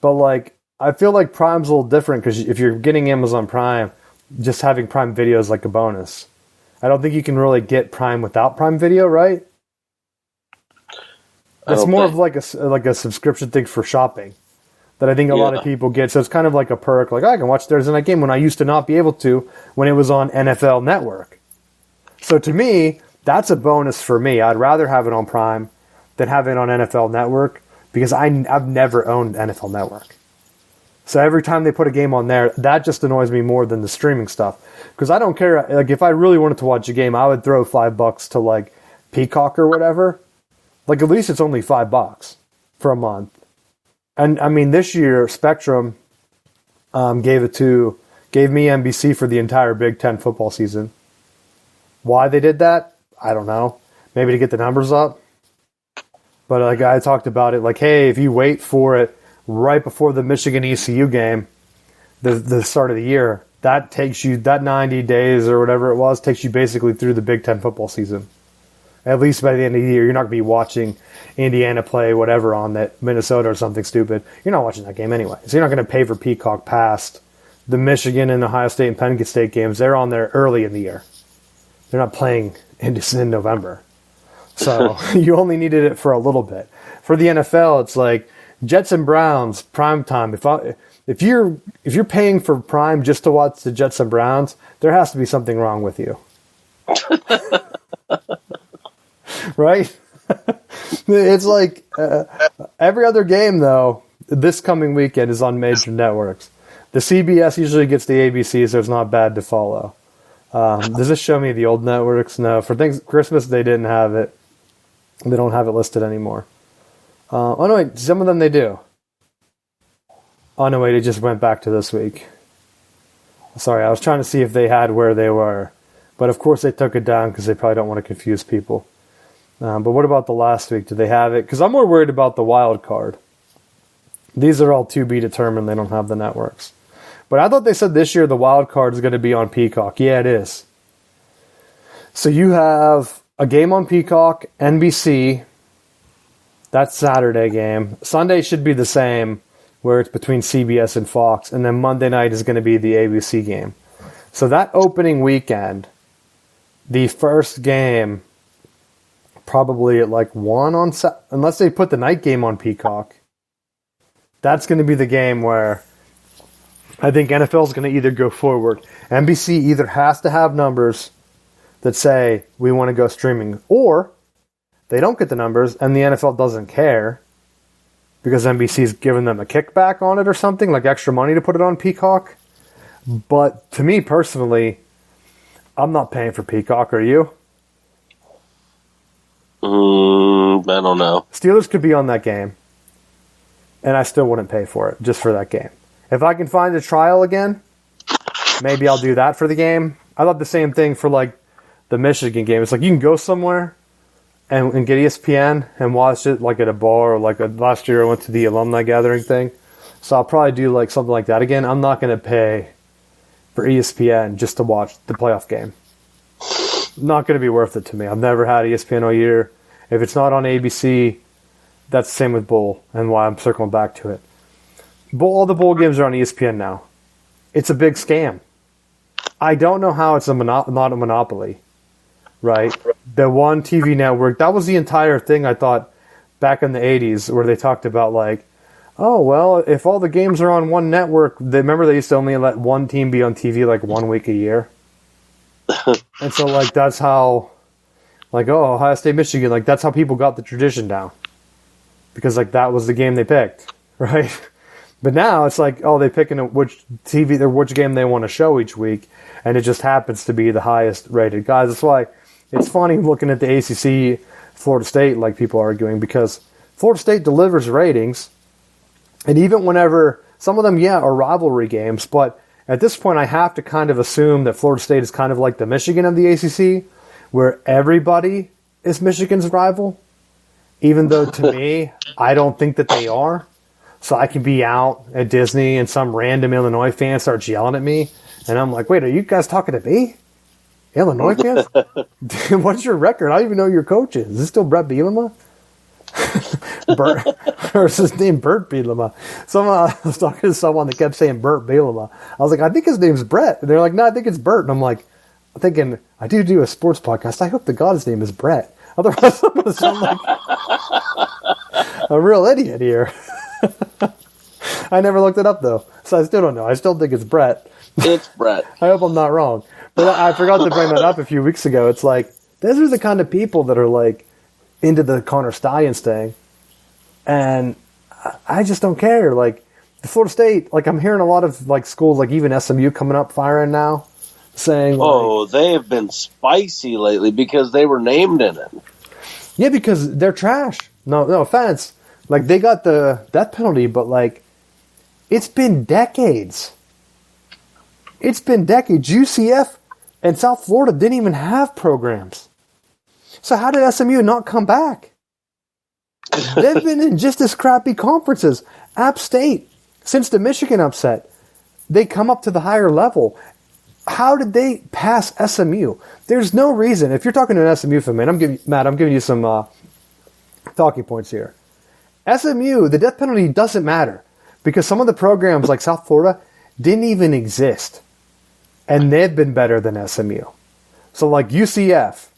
But, like, I feel like Prime's a little different because if you're getting Amazon Prime, just having Prime Video is like a bonus. I don't think you can really get Prime without Prime Video, right? It's more of like a subscription thing for shopping that I think a lot of people get. So it's kind of like a perk. Like, I can watch Thursday Night Game when I used to not be able to when it was on NFL Network. So to me, that's a bonus for me. I'd rather have it on Prime than have it on NFL Network because I've never owned NFL Network. So every time they put a game on there, that just annoys me more than the streaming stuff. Because I don't care. Like, if I really wanted to watch a game, I would throw $5 to like Peacock or whatever. Like, at least it's only $5 for a month. And I mean, this year Spectrum gave me NBC for the entire Big Ten football season. Why they did that, I don't know. Maybe to get the numbers up. But like I talked about it, like, hey, if you wait for it right before the Michigan ECU game, the start of the year, that takes you, that 90 days or whatever it was, takes you basically through the Big Ten football season. At least by the end of the year, you're not going to be watching Indiana play whatever on that, Minnesota or something stupid. You're not watching that game anyway. So you're not going to pay for Peacock past the Michigan and Ohio State and Penn State games. They're on there early in the year. They're not playing in November. So you only needed it for a little bit. For the NFL, it's like Jets and Browns, prime time. If you're paying for Prime just to watch the Jets and Browns, there has to be something wrong with you. Right? It's like every other game, though, this coming weekend is on major networks. The CBS usually gets the ABC, so it's not bad to follow. Does this show me the old networks? No. For Christmas, they didn't have it. They don't have it listed anymore. Oh, no, wait. Some of them they do. Oh, no, wait. It just went back to this week. Sorry, I was trying to see if they had where they were. But, of course, they took it down because they probably don't want to confuse people. But what about the last week? Do they have it? Because I'm more worried about the wild card. These are all to be determined. They don't have the networks. But I thought they said this year the wild card is going to be on Peacock. Yeah, it is. So you have a game on Peacock, NBC. That's Saturday game. Sunday should be the same, where it's between CBS and Fox. And then Monday night is going to be the ABC game. So that opening weekend, the first game, probably at like 1 on unless they put the night game on Peacock. That's going to be the game where I think NFL is going to either go forward. NBC either has to have numbers that say we want to go streaming, or they don't get the numbers and the NFL doesn't care because NBC's giving them a kickback on it or something, like extra money to put it on Peacock. But to me personally, I'm not paying for Peacock. Are you? I don't know. Steelers could be on that game, and I still wouldn't pay for it just for that game. If I can find a trial again, maybe I'll do that for the game. I love the same thing for like the Michigan game. It's like you can go somewhere and get ESPN and watch it like at a bar, or like last year I went to the alumni gathering thing. So I'll probably do like something like that again. I'm not going to pay for ESPN just to watch the playoff game. Not going to be worth it to me. I've never had ESPN all year. If it's not on ABC, that's the same with Bowl, and why I'm circling back to it. All the bowl games are on ESPN now. It's a big scam. I don't know how it's not a monopoly, right? The one TV network, that was the entire thing, I thought, back in the 80s, where they talked about like, oh, well, if all the games are on one network, remember they used to only let one team be on TV like 1 week a year? And so, like, that's how, like, oh, Ohio State, Michigan, like, that's how people got the tradition down. Because, like, that was the game they picked, right? But now it's like, oh, they pick which game they want to show each week, and it just happens to be the highest rated guys. That's why it's funny looking at the ACC, Florida State, like people arguing, because Florida State delivers ratings, And even whenever, some of them, are rivalry games, but at this point I have to kind of assume that Florida State is kind of like the Michigan of the ACC, where everybody is Michigan's rival, even though to me, I don't think that they are. So I could be out at Disney and some random Illinois fan starts yelling at me, and I'm like, wait, are you guys talking to me? Illinois fans? What's your record? I don't even know who your coach is. Is this still Brett Bielema? Bert, or is his name Bert Bielema? I was talking to someone that kept saying Bert Bielema. I was like, I think his name's Brett. And they're like, no, I think it's Bert. And I'm like, I'm thinking, I do a sports podcast. I hope to God his name is Brett. Otherwise, I'm going to sound like a real idiot here. I never looked it up, though. So I still don't know. I still think it's Brett. It's Brett. I hope I'm not wrong. But I forgot to bring that up a few weeks ago. It's like, those are the kind of people that are like into the Connor Stallions thing. And I just don't care. Like, the Florida State, like, I'm hearing a lot of like schools, like even SMU coming up firing now, saying, like, they have been spicy lately because they were named in it. Yeah, because they're trash. No offense. Like, they got the death penalty, but like, it's been decades. It's been decades. UCF and South Florida didn't even have programs. So how did SMU not come back? They've been in just as crappy conferences. App State, since the Michigan upset, they come up to the higher level. How did they pass SMU? There's no reason. If you're talking to an SMU fan, I'm giving you some talking points here. SMU, the death penalty doesn't matter because some of the programs like South Florida didn't even exist. And they've been better than SMU. So like UCF,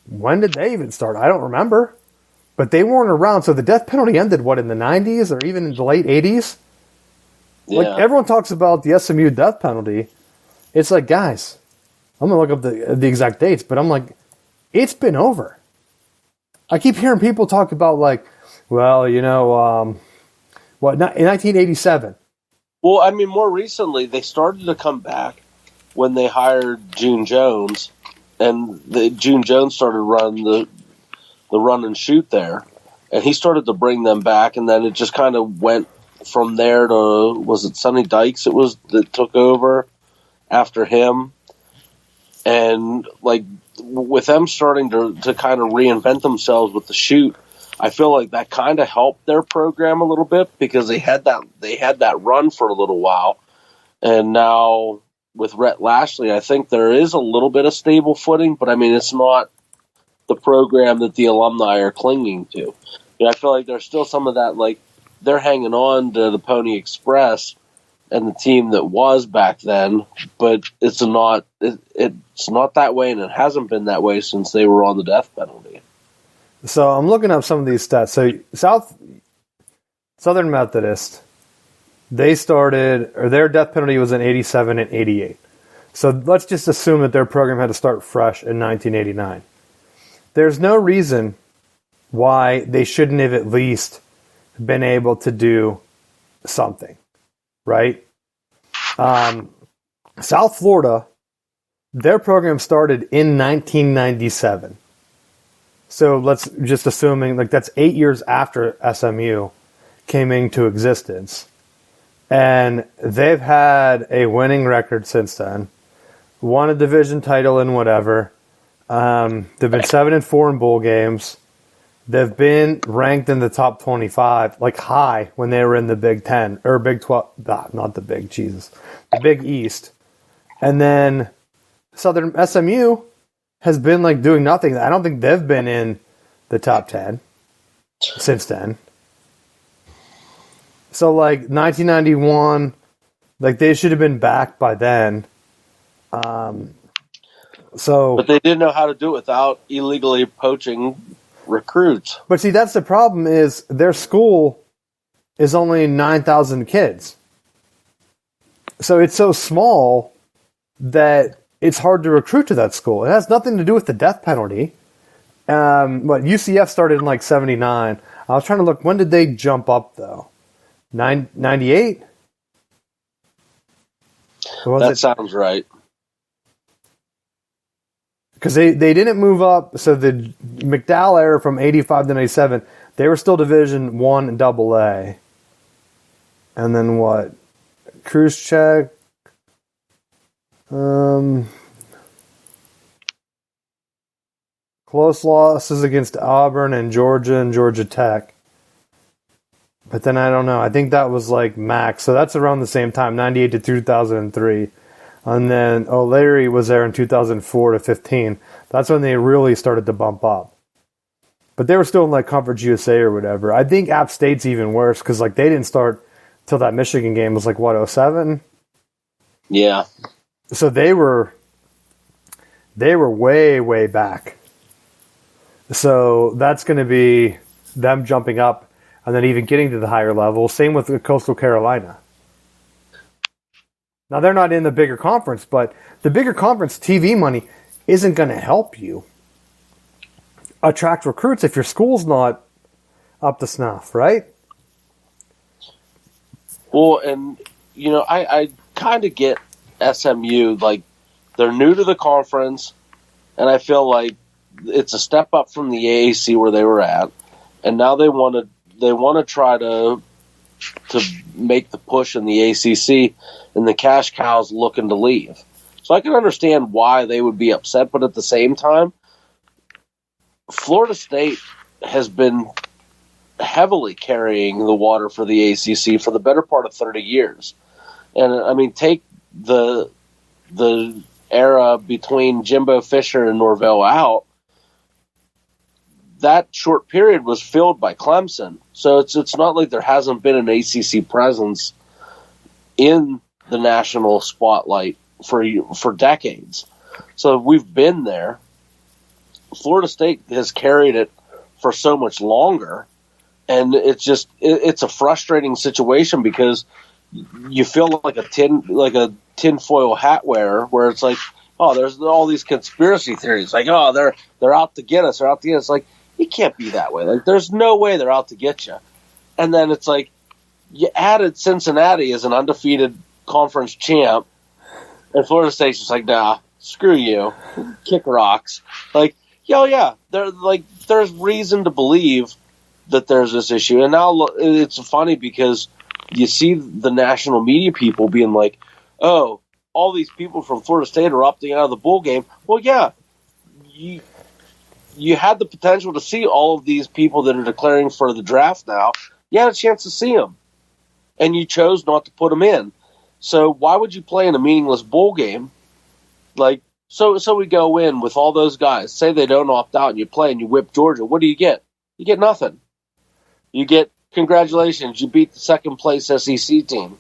when did they even start? I don't remember. But they weren't around. So the death penalty ended, in the 90s or even in the late 80s? Yeah. Like, everyone talks about the SMU death penalty. It's like, guys, I'm going to look up the exact dates, but I'm like, it's been over. I keep hearing people talk about, like, well, in 1987. Well, I mean, more recently, they started to come back when they hired June Jones, and June Jones started running the run and shoot there, and he started to bring them back, and then it just kind of went from there to, was it Sonny Dykes that took over after him, and like with them starting to kind of reinvent themselves with the shoot, I feel like that kind of helped their program a little bit because they had that run for a little while, and now with Rhett Lashley, I think there is a little bit of stable footing, but I mean, it's not the program that the alumni are clinging to. I feel like there's still some of that, like, they're hanging on to the Pony Express and the team that was back then, but it's not that way, and it hasn't been that way since they were on the death penalty. So I'm looking up some of these stats. So Southern Methodist, they started, or their death penalty was in 87 and 88. So let's just assume that their program had to start fresh in 1989. There's no reason why they shouldn't have at least been able to do something, right? South Florida, their program started in 1997. So let's just assuming, like, that's 8 years after SMU came into existence. And they've had a winning record since then, won a division title and whatever. They've been 7-4 in bowl games. They've been ranked in the top 25, like high when they were in the Big 10 or Big 12. Not the Big, Jesus, the Big East. And then Southern SMU has been like doing nothing. I don't think they've been in the top 10 since then. So like 1991, like they should have been back by then. But they didn't know how to do it without illegally poaching recruits. But see, that's the problem is their school is only 9,000 kids. So it's so small that it's hard to recruit to that school. It has nothing to do with the death penalty. But UCF started in like 79. I was trying to look, when did they jump up though? 98? That sounds right. Because they didn't move up, so the McDowell era from 85 to 97, they were still Division I and AA. And then what? Cruise check. Close losses against Auburn and Georgia Tech. But then I don't know. I think that was like max. So that's around the same time, 98 to 2003. And then O'Leary was there in 2004 to 15. That's when they really started to bump up. But they were still in like Conference USA or whatever. I think App State's even worse because like they didn't start till that Michigan game was like what, 07? Yeah. So they were way, way back. So that's going to be them jumping up and then even getting to the higher level. Same with Coastal Carolina. Now, they're not in the bigger conference, but the bigger conference TV money isn't going to help you attract recruits if your school's not up to snuff, right? Well, and, you know, I kind of get SMU. Like, they're new to the conference, and I feel like it's a step up from the AAC where they were at, and now they want to try to make the push in the ACC, and the cash cow's looking to leave. So I can understand why they would be upset, but at the same time, Florida State has been heavily carrying the water for the ACC for the better part of 30 years. And, I mean, take the era between Jimbo Fisher and Norvell out, that short period was filled by Clemson. So it's not like there hasn't been an ACC presence in the national spotlight for decades. So we've been there. Florida State has carried it for so much longer, and it's a frustrating situation because you feel like a tinfoil hat wearer, where it's like, oh, there's all these conspiracy theories, like, oh, they're out to get us, It's like, you can't be that way. Like, there's no way they're out to get you. And then it's like, you added Cincinnati as an undefeated conference champ, and Florida State's just like, nah, screw you, kick rocks. Like, yeah, there's reason to believe that there's this issue. And now it's funny because you see the national media people being like, oh, all these people from Florida State are opting out of the bowl game. Well, yeah, you had the potential to see all of these people that are declaring for the draft now. You had a chance to see them, and you chose not to put them in. So why would you play in a meaningless bowl game? Like, so we go in with all those guys. Say they don't opt out, and you play, and you whip Georgia. What do you get? You get nothing. You get, congratulations, you beat the second-place SEC team.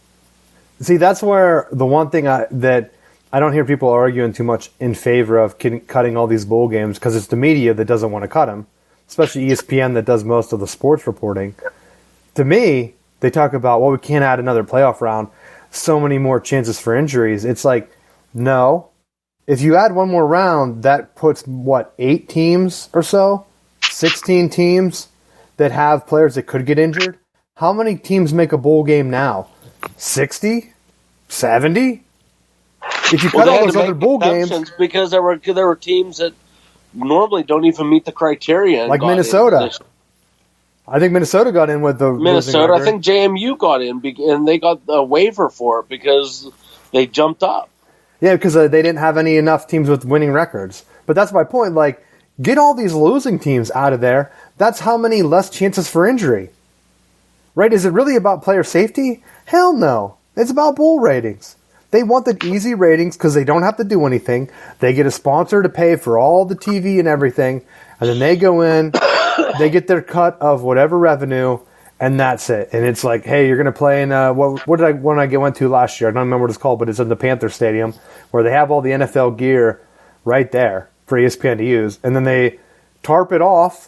See, that's where the one thing that I don't hear people arguing too much in favor of cutting all these bowl games, because it's the media that doesn't want to cut them, especially ESPN that does most of the sports reporting. To me, they talk about, well, we can't add another playoff round, so many more chances for injuries. It's like, no. If you add one more round, that puts, 8 teams or so? 16 teams that have players that could get injured? How many teams make a bowl game now? 60? 70? If you cut all those other bowl games, because there were teams that normally don't even meet the criteria, like Minnesota. I think Minnesota got in with the Minnesota. I think JMU got in, and they got a waiver for it because they jumped up. Yeah, because they didn't have enough teams with winning records. But that's my point. Like, get all these losing teams out of there. That's how many less chances for injury. Right? Is it really about player safety? Hell no. It's about bowl ratings. They want the easy ratings because they don't have to do anything. They get a sponsor to pay for all the TV and everything, and then they go in, they get their cut of whatever revenue, and that's it. And it's like, hey, you're going to play in what did I went to last year? I don't remember what it's called, but it's in the Panther Stadium where they have all the NFL gear right there for ESPN to use, and then they tarp it off.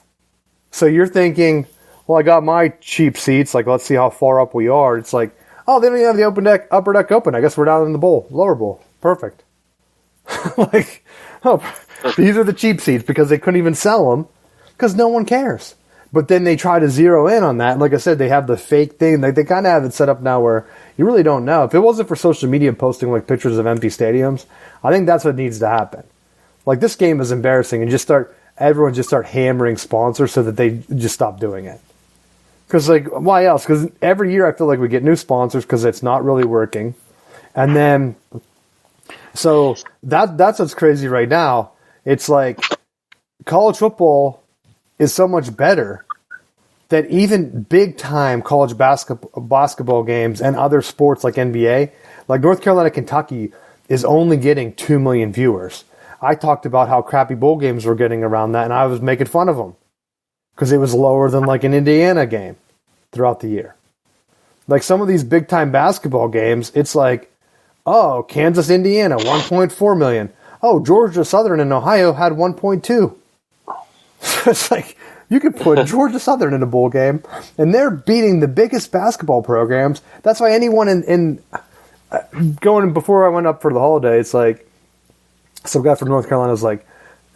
So you're thinking, well, I got my cheap seats. Like, let's see how far up we are. It's like, oh, they don't even have the upper deck open. I guess we're down in the lower bowl. Perfect. Like, oh, these are the cheap seats because they couldn't even sell them because no one cares. But then they try to zero in on that. Like I said, they have the fake thing. They kind of have it set up now where you really don't know. If it wasn't for social media posting like pictures of empty stadiums, I think that's what needs to happen. Like, this game is embarrassing, and everyone just start hammering sponsors so that they just stop doing it. Because, like, why else? Because every year I feel like we get new sponsors because it's not really working. And then, so that's what's crazy right now. It's like college football is so much better that even big-time college basketball games and other sports like NBA, like North Carolina, Kentucky, is only getting 2 million viewers. I talked about how crappy bowl games were getting around that, and I was making fun of them because it was lower than like an Indiana game throughout the year. Like some of these big-time basketball games, it's like, oh, Kansas, Indiana, 1.4 million. Oh, Georgia Southern and Ohio had 1.2. It's like, you could put Georgia Southern in a bowl game, and they're beating the biggest basketball programs. That's why anyone in going before I went up for the holiday, it's like some guy from North Carolina was like,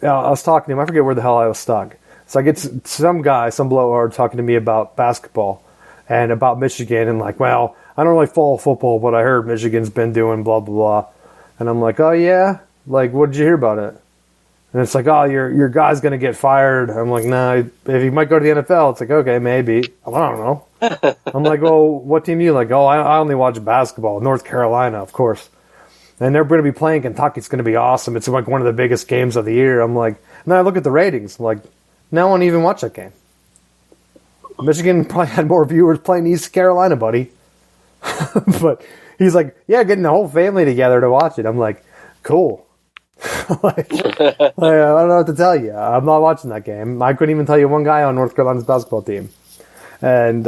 I was talking to him. I forget where the hell I was stuck. So I get some guy, some blowhard, talking to me about basketball and about Michigan, and like, well, I don't really follow football, but I heard Michigan's been doing blah blah blah, and I'm like, oh yeah, like what did you hear about it? And it's like, oh, your guy's going to get fired. I'm like, nah, if he might go to the NFL, it's like, okay, maybe. Well, I don't know. I'm like, well, what team do you like? Oh, I only watch basketball. North Carolina, of course. And they're going to be playing Kentucky. It's going to be awesome. It's like one of the biggest games of the year. I'm like, and then I look at the ratings. I'm like, no one even watched that game. Michigan probably had more viewers playing East Carolina, buddy. But he's like, yeah, getting the whole family together to watch it. I'm like, cool. I don't know what to tell you. I'm not watching that game. I couldn't even tell you one guy on North Carolina's basketball team. And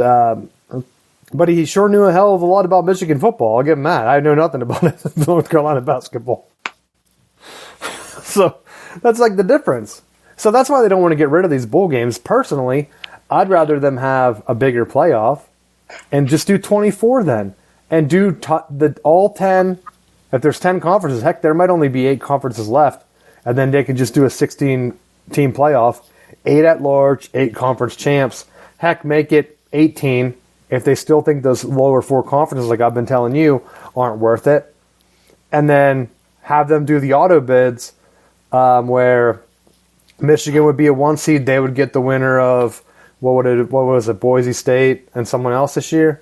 but he sure knew a hell of a lot about Michigan football. I'll give him that. I know nothing about North Carolina basketball. So that's like the difference. So that's why they don't want to get rid of these bowl games. Personally, I'd rather them have a bigger playoff and just do 24 then. And do all 10. If there's 10 conferences, heck, there might only be 8 conferences left. And then they could just do a 16-team playoff. 8 at large, 8 conference champs. Heck, make it 18 if they still think those lower 4 conferences, like I've been telling you, aren't worth it. And then have them do the auto bids where Michigan would be a 1 seed. They would get the winner of, what was it, Boise State and someone else this year.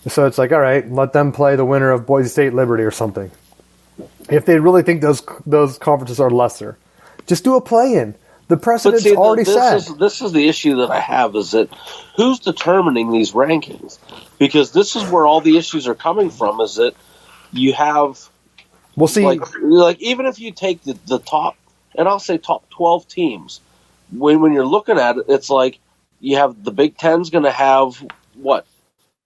So it's like, all right, let them play the winner of Boise State Liberty or something. If they really think those conferences are lesser, just do a play-in. The precedent's already set. This is the issue that I have, is that who's determining these rankings? Because this is where all the issues are coming from, is that you have... We'll see. Like even if you take the top, and I'll say top 12 teams, when you're looking at it, it's like you have the Big Ten's going to have,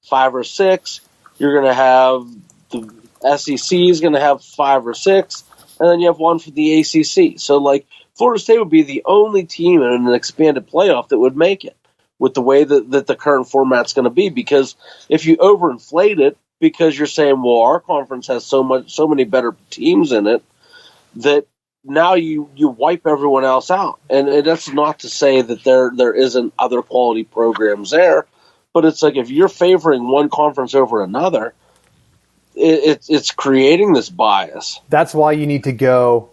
5 or 6. You're going to have the SEC is going to have 5 or 6, and then you have one for the ACC. So, like, Florida State would be the only team in an expanded playoff that would make it with the way that the current format's going to be. Because if you overinflate it, because you're saying, well, our conference has so many better teams in it, that now you wipe everyone else out. And that's not to say that there isn't other quality programs there, but it's like if you're favoring one conference over another, it's creating this bias. That's why you need to go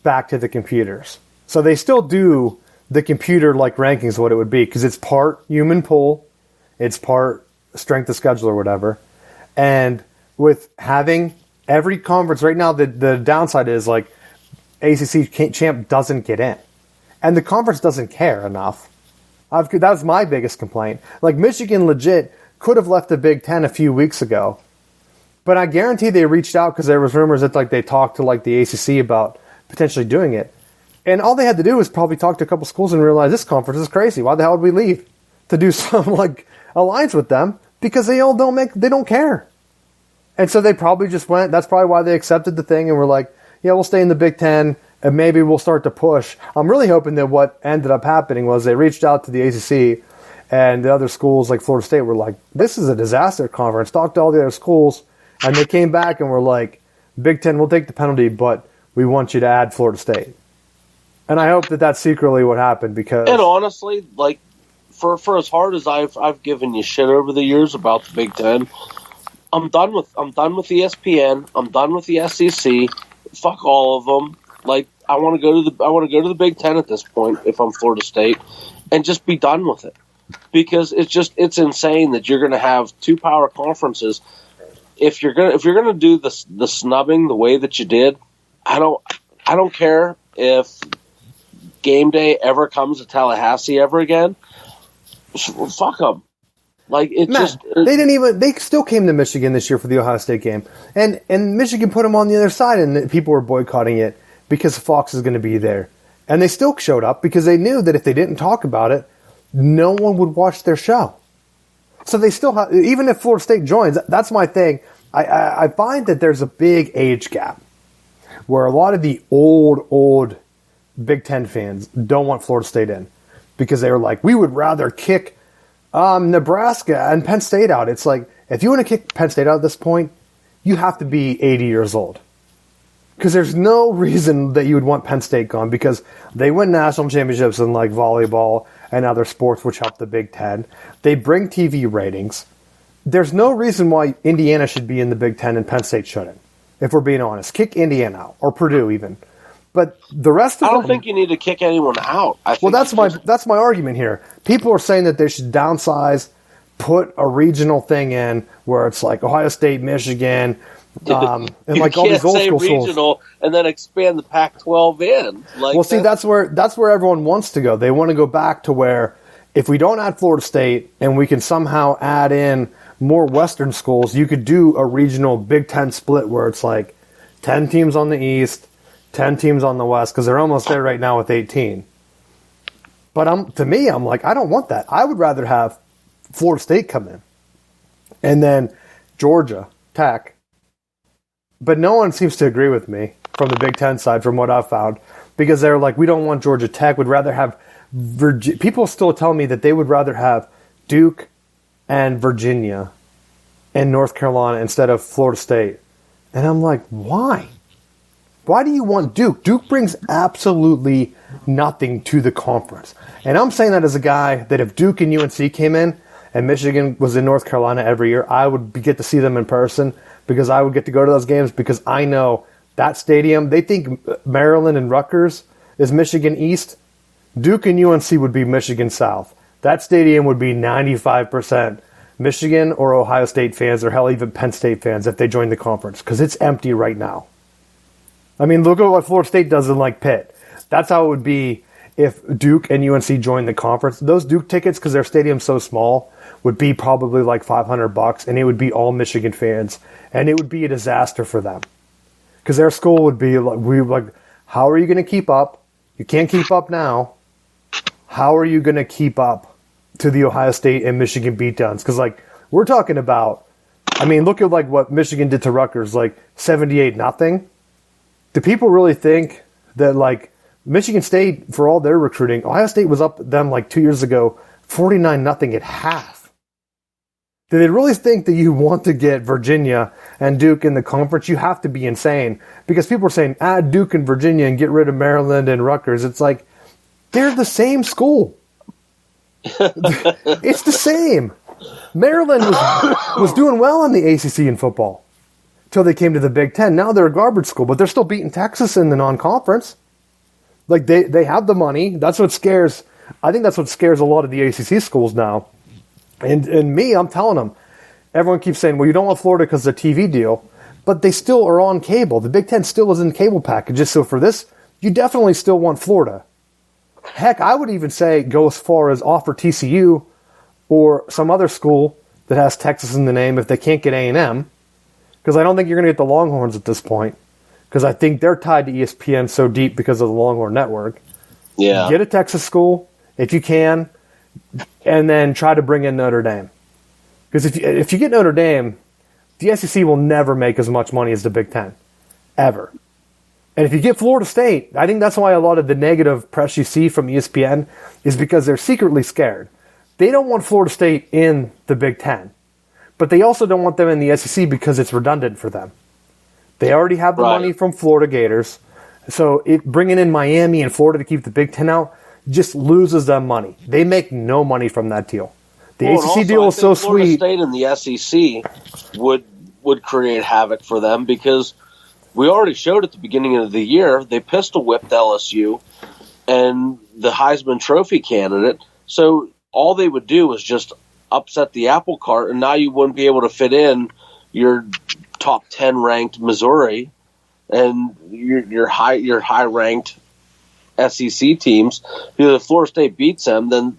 back to the computers. So they still do the computer-like rankings, what it would be, because it's part human pool, it's part strength of schedule or whatever. And with having every conference right now, the downside is like ACC champ doesn't get in. And the conference doesn't care enough. That's my biggest complaint. Like Michigan legit could have left the Big Ten a few weeks ago. But I guarantee they reached out because there was rumors that like they talked to like the ACC about potentially doing it. And all they had to do was probably talk to a couple schools and realize this conference is crazy. Why the hell would we leave to do some like alliance with them? Because they don't care. And so they probably just went. That's probably why they accepted the thing and were like, yeah, we'll stay in the Big Ten and maybe we'll start to push. I'm really hoping that what ended up happening was they reached out to the ACC and the other schools like Florida State were like, this is a disaster conference. Talk to all the other schools. And they came back and were like, Big Ten, we'll take the penalty, but we want you to add Florida State. And I hope that that's secretly what happened because... And honestly, like, for as hard as I've given you shit over the years about the Big Ten, I'm done with ESPN. I'm done with the SEC. Fuck all of them. Like, I want to go to the Big Ten at this point if I'm Florida State and just be done with it. because it's insane that you're going to have two power conferences. If you're gonna do the snubbing the way that you did, I don't care if game day ever comes to Tallahassee ever again. Fuck them. Like they still came to Michigan this year for the Ohio State game, and Michigan put them on the other side, and people were boycotting it because Fox is going to be there, and they still showed up because they knew that if they didn't talk about it, no one would watch their show. So they still have, even if Florida State joins, that's my thing. I find that there's a big age gap where a lot of the old Big Ten fans don't want Florida State in because they were like, we would rather kick Nebraska and Penn State out. It's like, if you want to kick Penn State out at this point, you have to be 80 years old. Because there's no reason that you would want Penn State gone because they win national championships in like volleyball and other sports which help the Big Ten. They bring TV ratings. There's no reason why Indiana should be in the Big Ten and Penn State shouldn't, if we're being honest. Kick Indiana out, or Purdue even. But the rest of I don't think you need to kick anyone out. Well, that's my argument here. People are saying that they should downsize, put a regional thing in where it's like Ohio State, Michigan, and like all these old school schools. Regional and then expand the Pac-12 in. Like, well, see, that's where everyone wants to go. They want to go back to where if we don't add Florida State and we can somehow add in more Western schools, you could do a regional Big Ten split where it's like 10 teams on the East, 10 teams on the West, because they're almost there right now with 18. But to me, I'm like, I don't want that. I would rather have Florida State come in and then Georgia Tech. But no one seems to agree with me from the Big Ten side, from what I've found, because they're like, we don't want Georgia Tech. We'd rather have people still tell me that they would rather have Duke and Virginia and North Carolina instead of Florida State. And I'm like, why? Why do you want Duke? Duke brings absolutely nothing to the conference. And I'm saying that as a guy that if Duke and UNC came in and Michigan was in North Carolina every year, I would get to see them in person because I would get to go to those games because I know that stadium, they think Maryland and Rutgers is Michigan East. Duke and UNC would be Michigan South. That stadium would be 95% Michigan or Ohio State fans or hell, even Penn State fans if they join the conference because it's empty right now. I mean, look at what Florida State does in like Pitt. That's how it would be if Duke and UNC joined the conference. Those Duke tickets, because their stadium's so small, would be probably like $500, and it would be all Michigan fans, and it would be a disaster for them because their school would be like, how are you going to keep up? You can't keep up now. How are you going to keep up to the Ohio State and Michigan beatdowns? Because like we're talking about, I mean, look at like what Michigan did to Rutgers, like 78-0. Do people really think that, like, Michigan State, for all their recruiting, Ohio State was up them, like, 2 years ago, 49-0 at half? Do they really think that you want to get Virginia and Duke in the conference? You have to be insane. Because people are saying, add Duke and Virginia and get rid of Maryland and Rutgers. It's like, they're the same school. It's the same. Maryland was doing well in the ACC in football. Until they came to the Big Ten. Now they're a garbage school, but they're still beating Texas in the non-conference. Like, they have the money. That's what scares. I think that's what scares a lot of the ACC schools now. And me, I'm telling them. Everyone keeps saying, well, you don't want Florida because of the TV deal. But they still are on cable. The Big Ten still is in cable packages. So for this, you definitely still want Florida. Heck, I would even say go as far as offer TCU or some other school that has Texas in the name if they can't get A&M. Because I don't think you're going to get the Longhorns at this point. Because I think they're tied to ESPN so deep because of the Longhorn Network. Yeah. Get a Texas school if you can, and then try to bring in Notre Dame. Because if you get Notre Dame, the SEC will never make as much money as the Big Ten. Ever. And if you get Florida State, I think that's why a lot of the negative press you see from ESPN is because they're secretly scared. They don't want Florida State in the Big Ten. But they also don't want them in the SEC because it's redundant for them. They already have the money from Florida Gators. So bringing in Miami and Florida to keep the Big Ten out just loses them money. They make no money from that deal. The ACC deal is so sweet. Florida State and the SEC would create havoc for them because we already showed at the beginning of the year they pistol whipped LSU and the Heisman Trophy candidate. So all they would do is just upset the apple cart, and now you wouldn't be able to fit in your top 10 ranked Missouri and your high ranked SEC teams. Because if Florida State beats them, then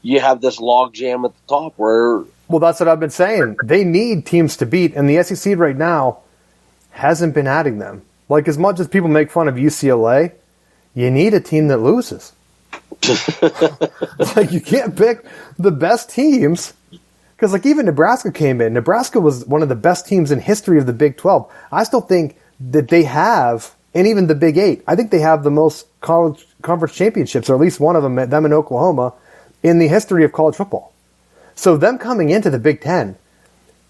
you have this log jam at the top where. Well, that's what I've been saying. They need teams to beat, and the SEC right now hasn't been adding them. Like, as much as people make fun of UCLA, you need a team that loses. Like, you can't pick the best teams. Because, like, even Nebraska came in. Nebraska was one of the best teams in history of the Big 12. I still think that they have, and even the Big 8, I think they have the most college conference championships, or at least one of them in Oklahoma, in the history of college football. So them coming into the Big 10,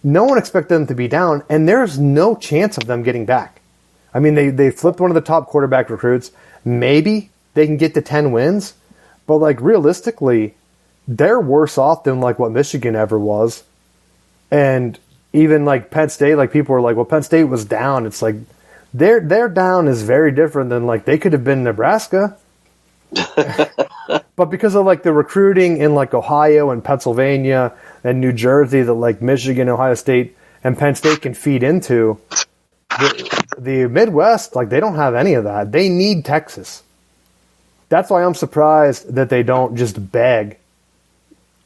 no one expected them to be down, and there's no chance of them getting back. I mean, they flipped one of the top quarterback recruits. Maybe they can get to 10 wins, but, like, realistically, they're worse off than, like, what Michigan ever was. And even, like, Penn State, like, people were like, well, Penn State was down. It's like, their down is very different than, like, they could have been Nebraska. But because of, like, the recruiting in, like, Ohio and Pennsylvania and New Jersey that, like, Michigan, Ohio State, and Penn State can feed into, the Midwest, like, they don't have any of that. They need Texas. That's why I'm surprised that they don't just beg.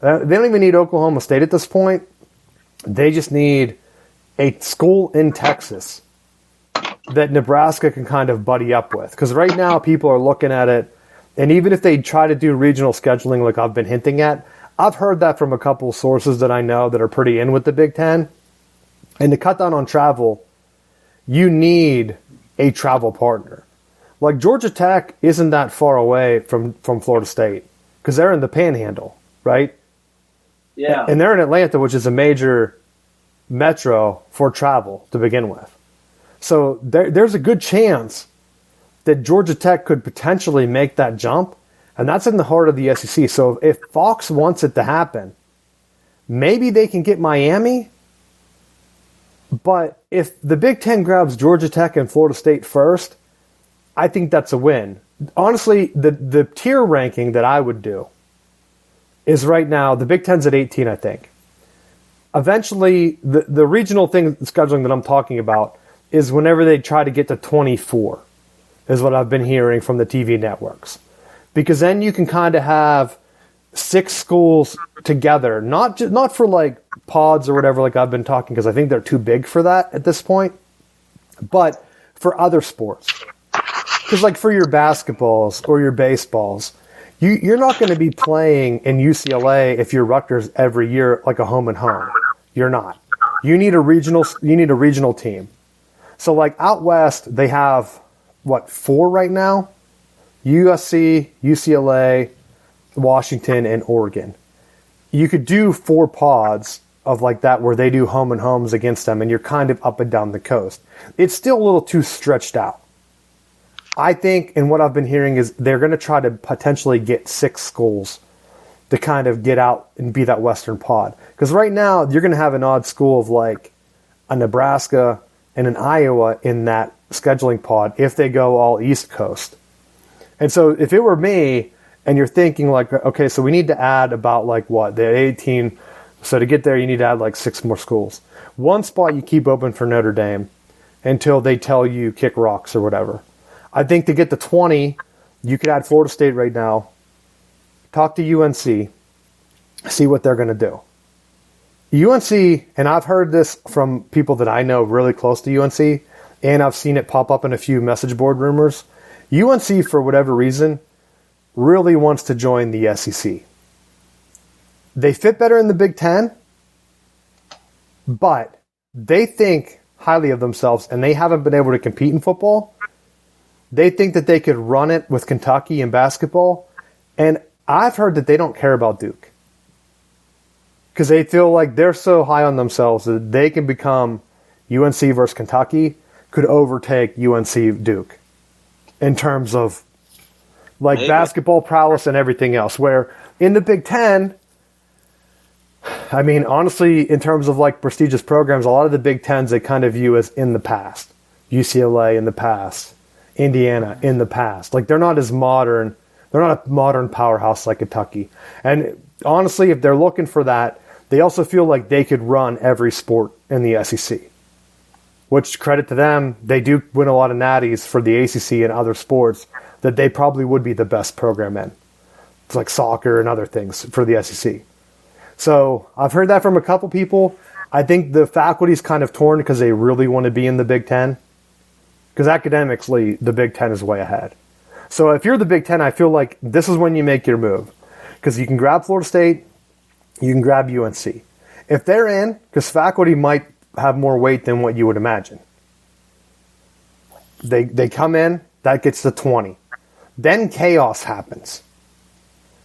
They don't even need Oklahoma State at this point. They just need a school in Texas that Nebraska can kind of buddy up with. Because right now people are looking at it, and even if they try to do regional scheduling like I've been hinting at, I've heard that from a couple sources that I know that are pretty in with the Big Ten. And to cut down on travel, you need a travel partner. Like, Georgia Tech isn't that far away from Florida State because they're in the Panhandle, right? Yeah. And they're in Atlanta, which is a major metro for travel to begin with. So there's a good chance that Georgia Tech could potentially make that jump, and that's in the heart of the SEC. So if Fox wants it to happen, maybe they can get Miami. But if the Big Ten grabs Georgia Tech and Florida State first, I think that's a win. Honestly, the tier ranking that I would do is right now, the Big Ten's at 18, I think. Eventually, the regional thing, scheduling that I'm talking about, is whenever they try to get to 24, is what I've been hearing from the TV networks. Because then you can kind of have 6 schools together, not for like pods or whatever like I've been talking, because I think they're too big for that at this point, but for other sports. Because, like, for your basketballs or your baseballs, you're not going to be playing in UCLA if you're Rutgers every year like a home and home. You're not. You need a regional team. So, like, out west, they have, 4 right now? USC, UCLA, Washington, and Oregon. You could do 4 pods of like that where they do home and homes against them, and you're kind of up and down the coast. It's still a little too stretched out. I think, and what I've been hearing is they're going to try to potentially get 6 schools to kind of get out and be that Western pod. Because right now, you're going to have an odd school of like a Nebraska and an Iowa in that scheduling pod if they go all East Coast. And so if it were me, and you're thinking like, okay, so we need to add about like what? The 18. So to get there, you need to add like 6 more schools. One spot you keep open for Notre Dame until they tell you kick rocks or whatever. I think to get to 20, you could add Florida State right now. Talk to UNC. See what they're going to do. UNC, and I've heard this from people that I know really close to UNC, and I've seen it pop up in a few message board rumors. UNC, for whatever reason, really wants to join the SEC. They fit better in the Big Ten, but they think highly of themselves, and they haven't been able to compete in football. They think that they could run it with Kentucky in basketball, and I've heard that they don't care about Duke because they feel like they're so high on themselves that they can become UNC versus Kentucky, could overtake UNC Duke in terms of like basketball prowess and everything else. Where in the Big Ten, I mean, honestly, in terms of like prestigious programs, a lot of the Big Tens they kind of view as in the past. UCLA in the past. Indiana in the past. Like they're not as modern. They're not a modern powerhouse like Kentucky. And honestly, if they're looking for that, they also feel like they could run every sport in the SEC. Which, credit to them, they do win a lot of natties for the ACC and other sports that they probably would be the best program in. It's like soccer and other things for the SEC. So I've heard that from a couple people. I think the faculty's kind of torn because they really want to be in the Big Ten. Because academically, the Big Ten is way ahead. So if you're the Big Ten, I feel like this is when you make your move. Because you can grab Florida State, you can grab UNC. If they're in, because faculty might have more weight than what you would imagine. They come in, that gets to 20. Then chaos happens.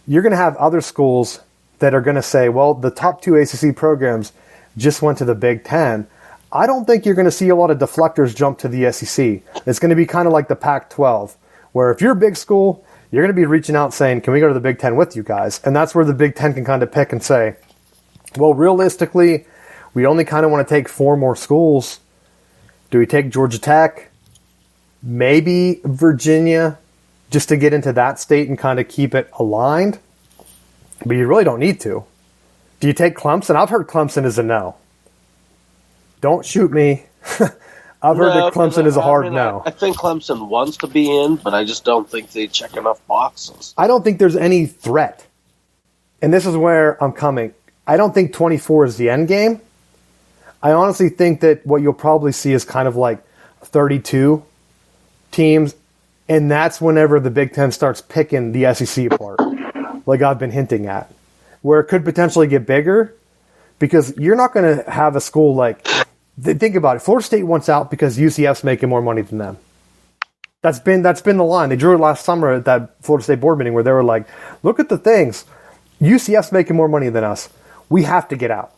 You're going to have other schools that are going to say, well, the top 2 ACC programs just went to the Big Ten. I don't think you're going to see a lot of deflectors jump to the SEC. It's going to be kind of like the Pac-12, where if you're a big school, you're going to be reaching out saying, can we go to the Big Ten with you guys? And that's where the Big Ten can kind of pick and say, well, realistically, we only kind of want to take 4 more schools. Do we take Georgia Tech? Maybe Virginia, just to get into that state and kind of keep it aligned? But you really don't need to. Do you take Clemson? I've heard Clemson is a no. Don't shoot me. I've heard that Clemson is a hard no. I think Clemson wants to be in, but I just don't think they check enough boxes. I don't think there's any threat. And this is where I'm coming. I don't think 24 is the end game. I honestly think that what you'll probably see is kind of like 32 teams, and that's whenever the Big Ten starts picking the SEC apart, like I've been hinting at, where it could potentially get bigger, because you're not going to have a school like, think about it, Florida State wants out because UCF's making more money than them. That's been the line. They drew it last summer at that Florida State board meeting where they were like, look at the things. UCF's making more money than us. We have to get out.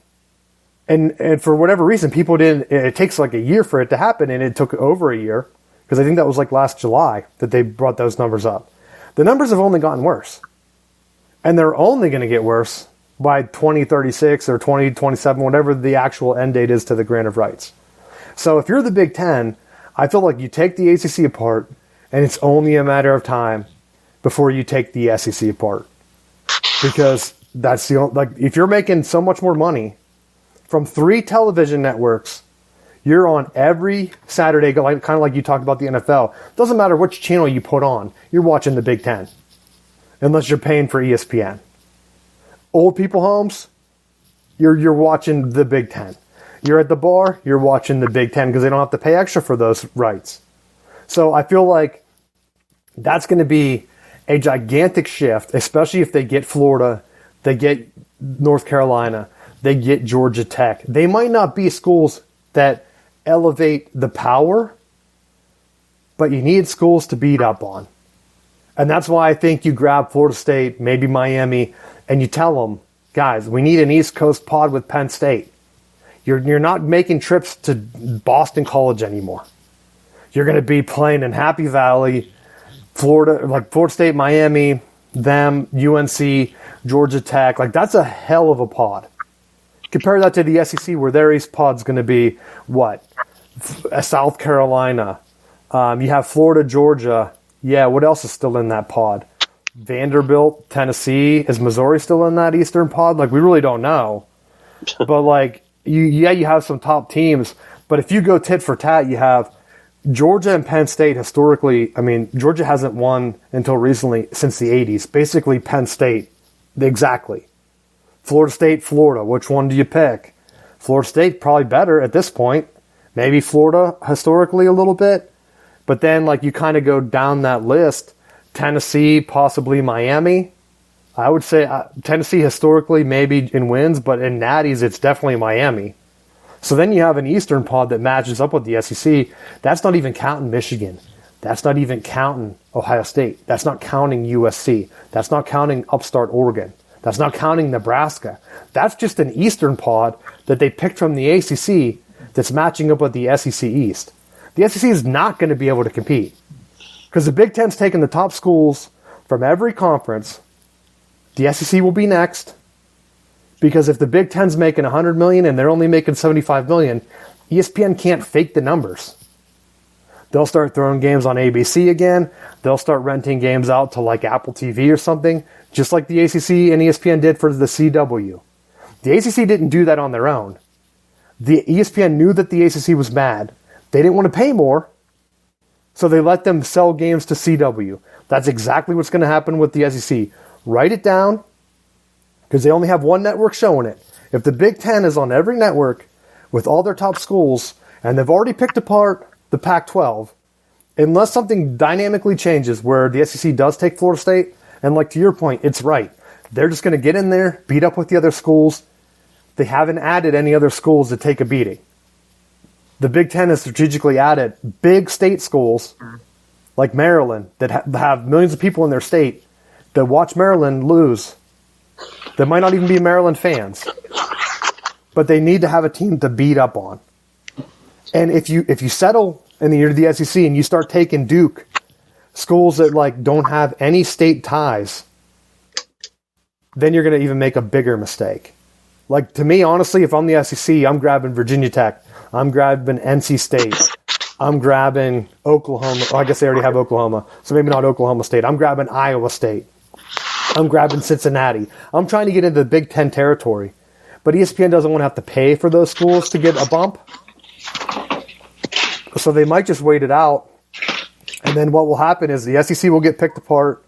And for whatever reason, people didn't. It takes like a year for it to happen, and it took over a year, because I think that was like last July that they brought those numbers up. The numbers have only gotten worse, and they're only going to get worse by 2036 or 2027, whatever the actual end date is to the grant of rights. So if you're the Big Ten, I feel like you take the ACC apart, and it's only a matter of time before you take the SEC apart, because that's the only, like, if you're making so much more money from 3 television networks, you're on every Saturday, kind of like you talked about the NFL. Doesn't matter which channel you put on, you're watching the Big Ten, unless you're paying for ESPN. Old people homes, you're watching the Big Ten. You're at the bar, you're watching the Big Ten because they don't have to pay extra for those rights. So I feel like that's going to be a gigantic shift, especially if they get Florida, they get North Carolina, they get Georgia Tech. They might not be schools that elevate the power, but you need schools to beat up on. And that's why I think you grab Florida State, maybe Miami, and you tell them, guys, we need an East Coast pod with Penn State. You're not making trips to Boston College anymore. You're going to be playing in Happy Valley, Florida, like Florida State, Miami, them, UNC, Georgia Tech. Like, that's a hell of a pod. Compare that to the SEC, where their East pod's going to be, what? South Carolina. You have Florida, Georgia. Yeah, what else is still in that pod? Vanderbilt, Tennessee. Is Missouri still in that Eastern pod? Like, we really don't know. But, like, you have some top teams. But if you go tit for tat, you have Georgia and Penn State historically. I mean, Georgia hasn't won until recently, since the 80s. Basically, Penn State. Exactly. Florida State, Florida. Which one do you pick? Florida State, probably better at this point. Maybe Florida historically a little bit. But then, like, you kind of go down that list. Tennessee, possibly Miami. I would say Tennessee historically maybe in wins, but in natties, it's definitely Miami. So then you have an Eastern pod that matches up with the SEC. That's not even counting Michigan. That's not even counting Ohio State. That's not counting USC. That's not counting upstart Oregon. That's not counting Nebraska. That's just an Eastern pod that they picked from the ACC that's matching up with the SEC East. The SEC is not going to be able to compete because the Big Ten's taking the top schools from every conference. The SEC will be next because if the Big Ten's making $100 million and they're only making $75 million, ESPN can't fake the numbers. They'll start throwing games on ABC again. They'll start renting games out to like Apple TV or something, just like the ACC and ESPN did for the CW. The ACC didn't do that on their own. The ESPN knew that the ACC was mad. They didn't want to pay more, so they let them sell games to CW. That's exactly what's going to happen with the SEC. Write it down, because they only have one network showing it. If the Big Ten is on every network with all their top schools, and they've already picked apart the Pac-12, unless something dynamically changes where the SEC does take Florida State, and like to your point, it's right. They're just going to get in there, beat up with the other schools. They haven't added any other schools to take a beating. The Big Ten has strategically added big state schools like Maryland that have millions of people in their state that watch Maryland lose. That might not even be Maryland fans. But they need to have a team to beat up on. And if you settle in the year of the SEC and you start taking Duke, schools that like don't have any state ties, then you're going to even make a bigger mistake. Like, to me, honestly, if I'm the SEC, I'm grabbing Virginia Tech. I'm grabbing NC State. I'm grabbing Oklahoma. Oh, I guess they already have Oklahoma, so maybe not Oklahoma State. I'm grabbing Iowa State. I'm grabbing Cincinnati. I'm trying to get into the Big Ten territory. But ESPN doesn't want to have to pay for those schools to get a bump. So they might just wait it out. And then what will happen is the SEC will get picked apart,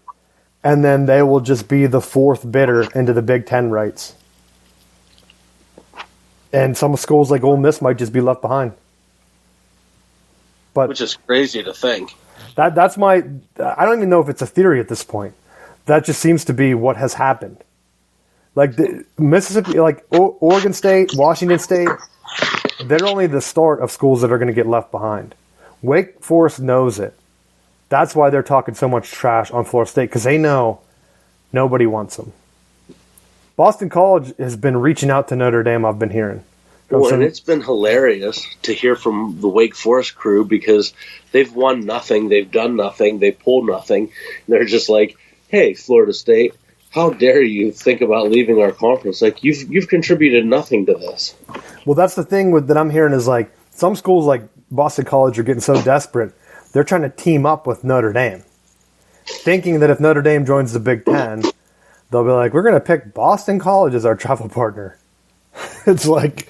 and then they will just be the fourth bidder into the Big Ten rights. And some schools like Ole Miss might just be left behind. But which is crazy to think. That's my... I don't even know if it's a theory at this point. That just seems to be what has happened. Like Mississippi, like Oregon State, Washington State, they're only the start of schools that are going to get left behind. Wake Forest knows it. That's why they're talking so much trash on Florida State, because they know nobody wants them. Boston College has been reaching out to Notre Dame, I've been hearing. Well, and it's been hilarious to hear from the Wake Forest crew because they've won nothing, they've done nothing, they pulled nothing. And they're just like, hey, Florida State, how dare you think about leaving our conference? Like, you've contributed nothing to this. Well, that's the thing that I'm hearing is like some schools like Boston College are getting so desperate, they're trying to team up with Notre Dame, thinking that if Notre Dame joins the Big Ten, they'll be like, we're going to pick Boston College as our travel partner. It's like,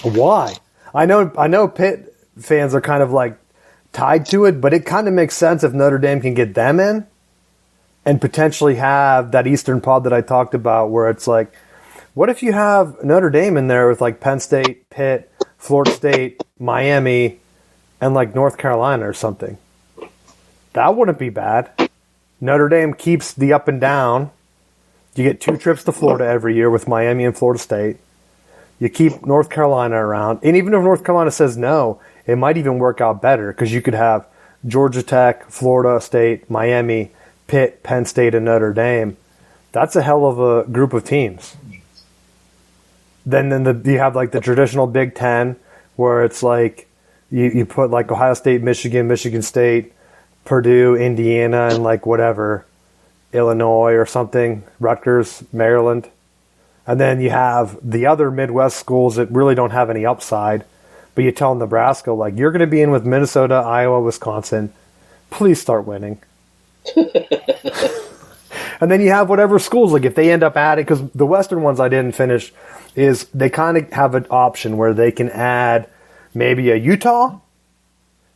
why? I know Pitt fans are kind of like tied to it, but it kind of makes sense if Notre Dame can get them in and potentially have that Eastern pod that I talked about where it's like, what if you have Notre Dame in there with like Penn State, Pitt, Florida State, Miami, and like North Carolina or something? That wouldn't be bad. Notre Dame keeps the up and down. You get 2 trips to Florida every year with Miami and Florida State. You keep North Carolina around. And even if North Carolina says no, it might even work out better because you could have Georgia Tech, Florida State, Miami, Pitt, Penn State, and Notre Dame. That's a hell of a group of teams. Then you have like the traditional Big Ten where it's like you put like Ohio State, Michigan State, Purdue, Indiana, and like whatever, Illinois or something, Rutgers, Maryland. And then you have the other Midwest schools that really don't have any upside. But you tell Nebraska, like, you're going to be in with Minnesota, Iowa, Wisconsin. Please start winning. And then you have whatever schools, like if they end up adding, because the Western ones I didn't finish, is they kind of have an option where they can add maybe a Utah,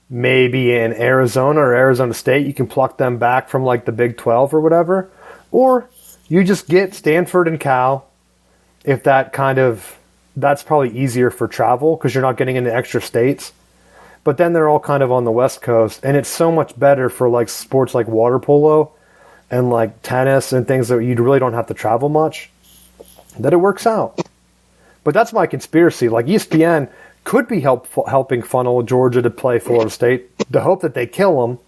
maybe in Arizona or Arizona State. You can pluck them back from like the Big 12 or whatever. Or you just get Stanford and Cal. If that's probably easier for travel because you're not getting into extra states. But then they're all kind of on the West Coast, and it's so much better for like sports like water polo and like tennis and things that you really don't have to travel much, that it works out. But that's my conspiracy. Like ESPN could be helping funnel Georgia to play Florida State, the hope that they kill them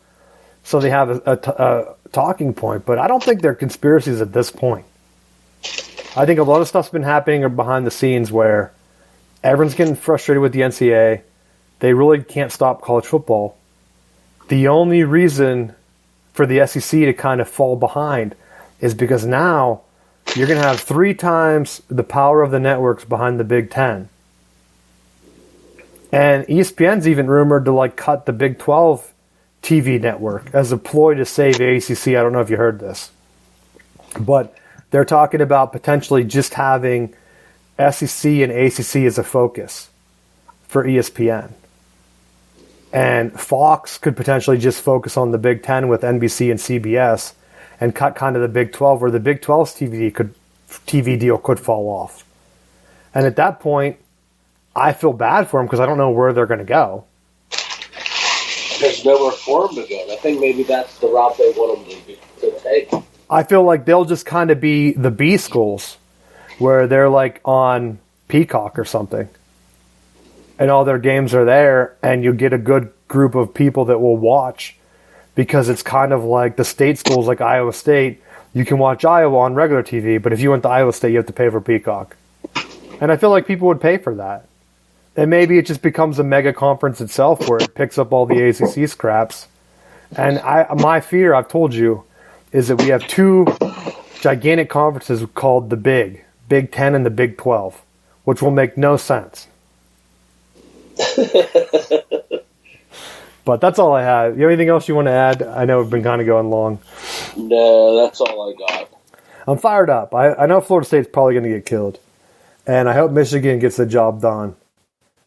so they have a talking point. But I don't think they're conspiracies at this point. I think a lot of stuff's been happening behind the scenes where everyone's getting frustrated with the NCAA. They really can't stop college football. The only reason for the SEC to kind of fall behind is because now you're going to have 3 times the power of the networks behind the Big Ten. And ESPN's even rumored to cut the Big 12 TV network as a ploy to save ACC. I don't know if you heard this, but they're talking about potentially just having SEC and ACC as a focus for ESPN. And Fox could potentially just focus on the Big 10 with NBC and CBS and cut kind of the Big 12, where the Big 12's TV deal could fall off. And at that point, I feel bad for them because I don't know where they're going to go. There's nowhere for them to go. I think maybe that's the route they want them to take. I feel like they'll just kind of be the B schools where they're on Peacock or something. And all their games are there, and you get a good group of people that will watch because it's kind of like the state schools like Iowa State. You can watch Iowa on regular TV, but if you went to Iowa State, you have to pay for Peacock. And I feel like people would pay for that. And maybe it just becomes a mega conference itself where it picks up all the ACC scraps. And my fear, I've told you, is that we have two gigantic conferences called the Big 10 and the Big 12, which will make no sense. But that's all I have. You have anything else you want to add? I know we've been kind of going long. No, that's all I got. I'm fired up. I know Florida State's probably going to get killed. And I hope Michigan gets the job done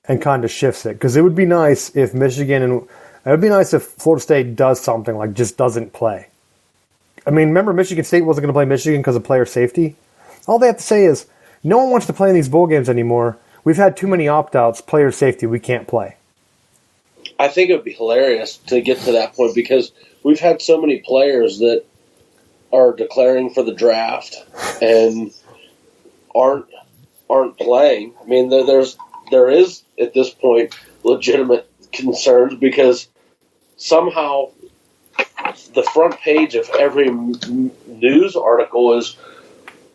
and kind of shifts it. Because it would be nice if it would be nice if Florida State does something just doesn't play. I mean, remember Michigan State wasn't going to play Michigan because of player safety? All they have to say is, no one wants to play in these bowl games anymore. We've had too many opt-outs, player safety, we can't play. I think it would be hilarious to get to that point because we've had so many players that are declaring for the draft and aren't playing. I mean, there is at this point legitimate concerns because somehow the front page of every news article is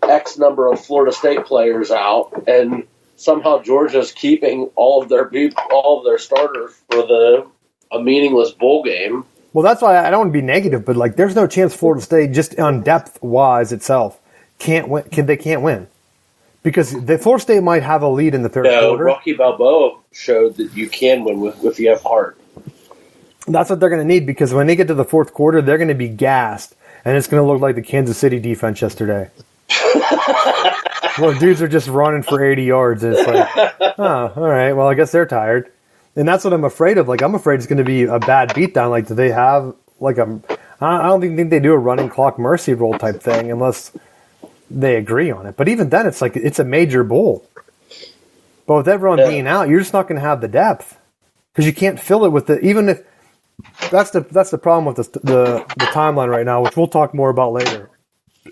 X number of Florida State players out, and somehow Georgia's keeping all of their starters for a meaningless bowl game. Well, that's why I don't want to be negative, but there's no chance Florida State, just on depth wise itself, can't win. They can't win because the Florida State might have a lead in the third quarter. Rocky Balboa showed that you can win if you have heart. That's what they're going to need because when they get to the fourth quarter, they're going to be gassed, and it's going to look like the Kansas City defense yesterday. Well, dudes are just running for 80 yards, and it's all right, well, I guess they're tired. And that's what I'm afraid of. I'm afraid it's going to be a bad beatdown. Do they have, I don't even think they do a running clock mercy rule type thing unless they agree on it. But even then, it's a major bowl. But with everyone being out, you're just not going to have the depth because you can't fill it with even if that's the problem with the timeline right now, which we'll talk more about later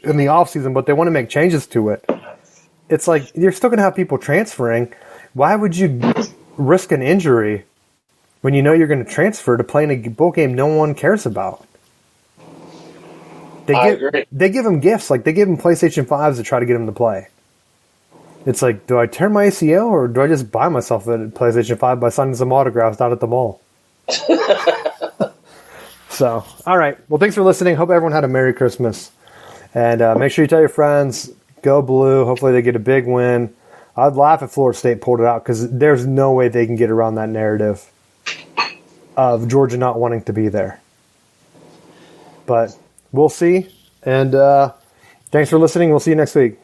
in the offseason, but they want to make changes to it. It's you're still going to have people transferring. Why would you risk an injury when you know you're going to transfer to play in a bowl game no one cares about? I agree. They give them gifts. They give them PlayStation 5s to try to get them to play. It's do I tear my ACL or do I just buy myself a PlayStation 5 by signing some autographs out at the mall? So, all right. Well, thanks for listening. Hope everyone had a Merry Christmas. And make sure you tell your friends, go blue. Hopefully they get a big win. I'd laugh if Florida State pulled it out because there's no way they can get around that narrative of Georgia not wanting to be there. But we'll see. And thanks for listening. We'll see you next week.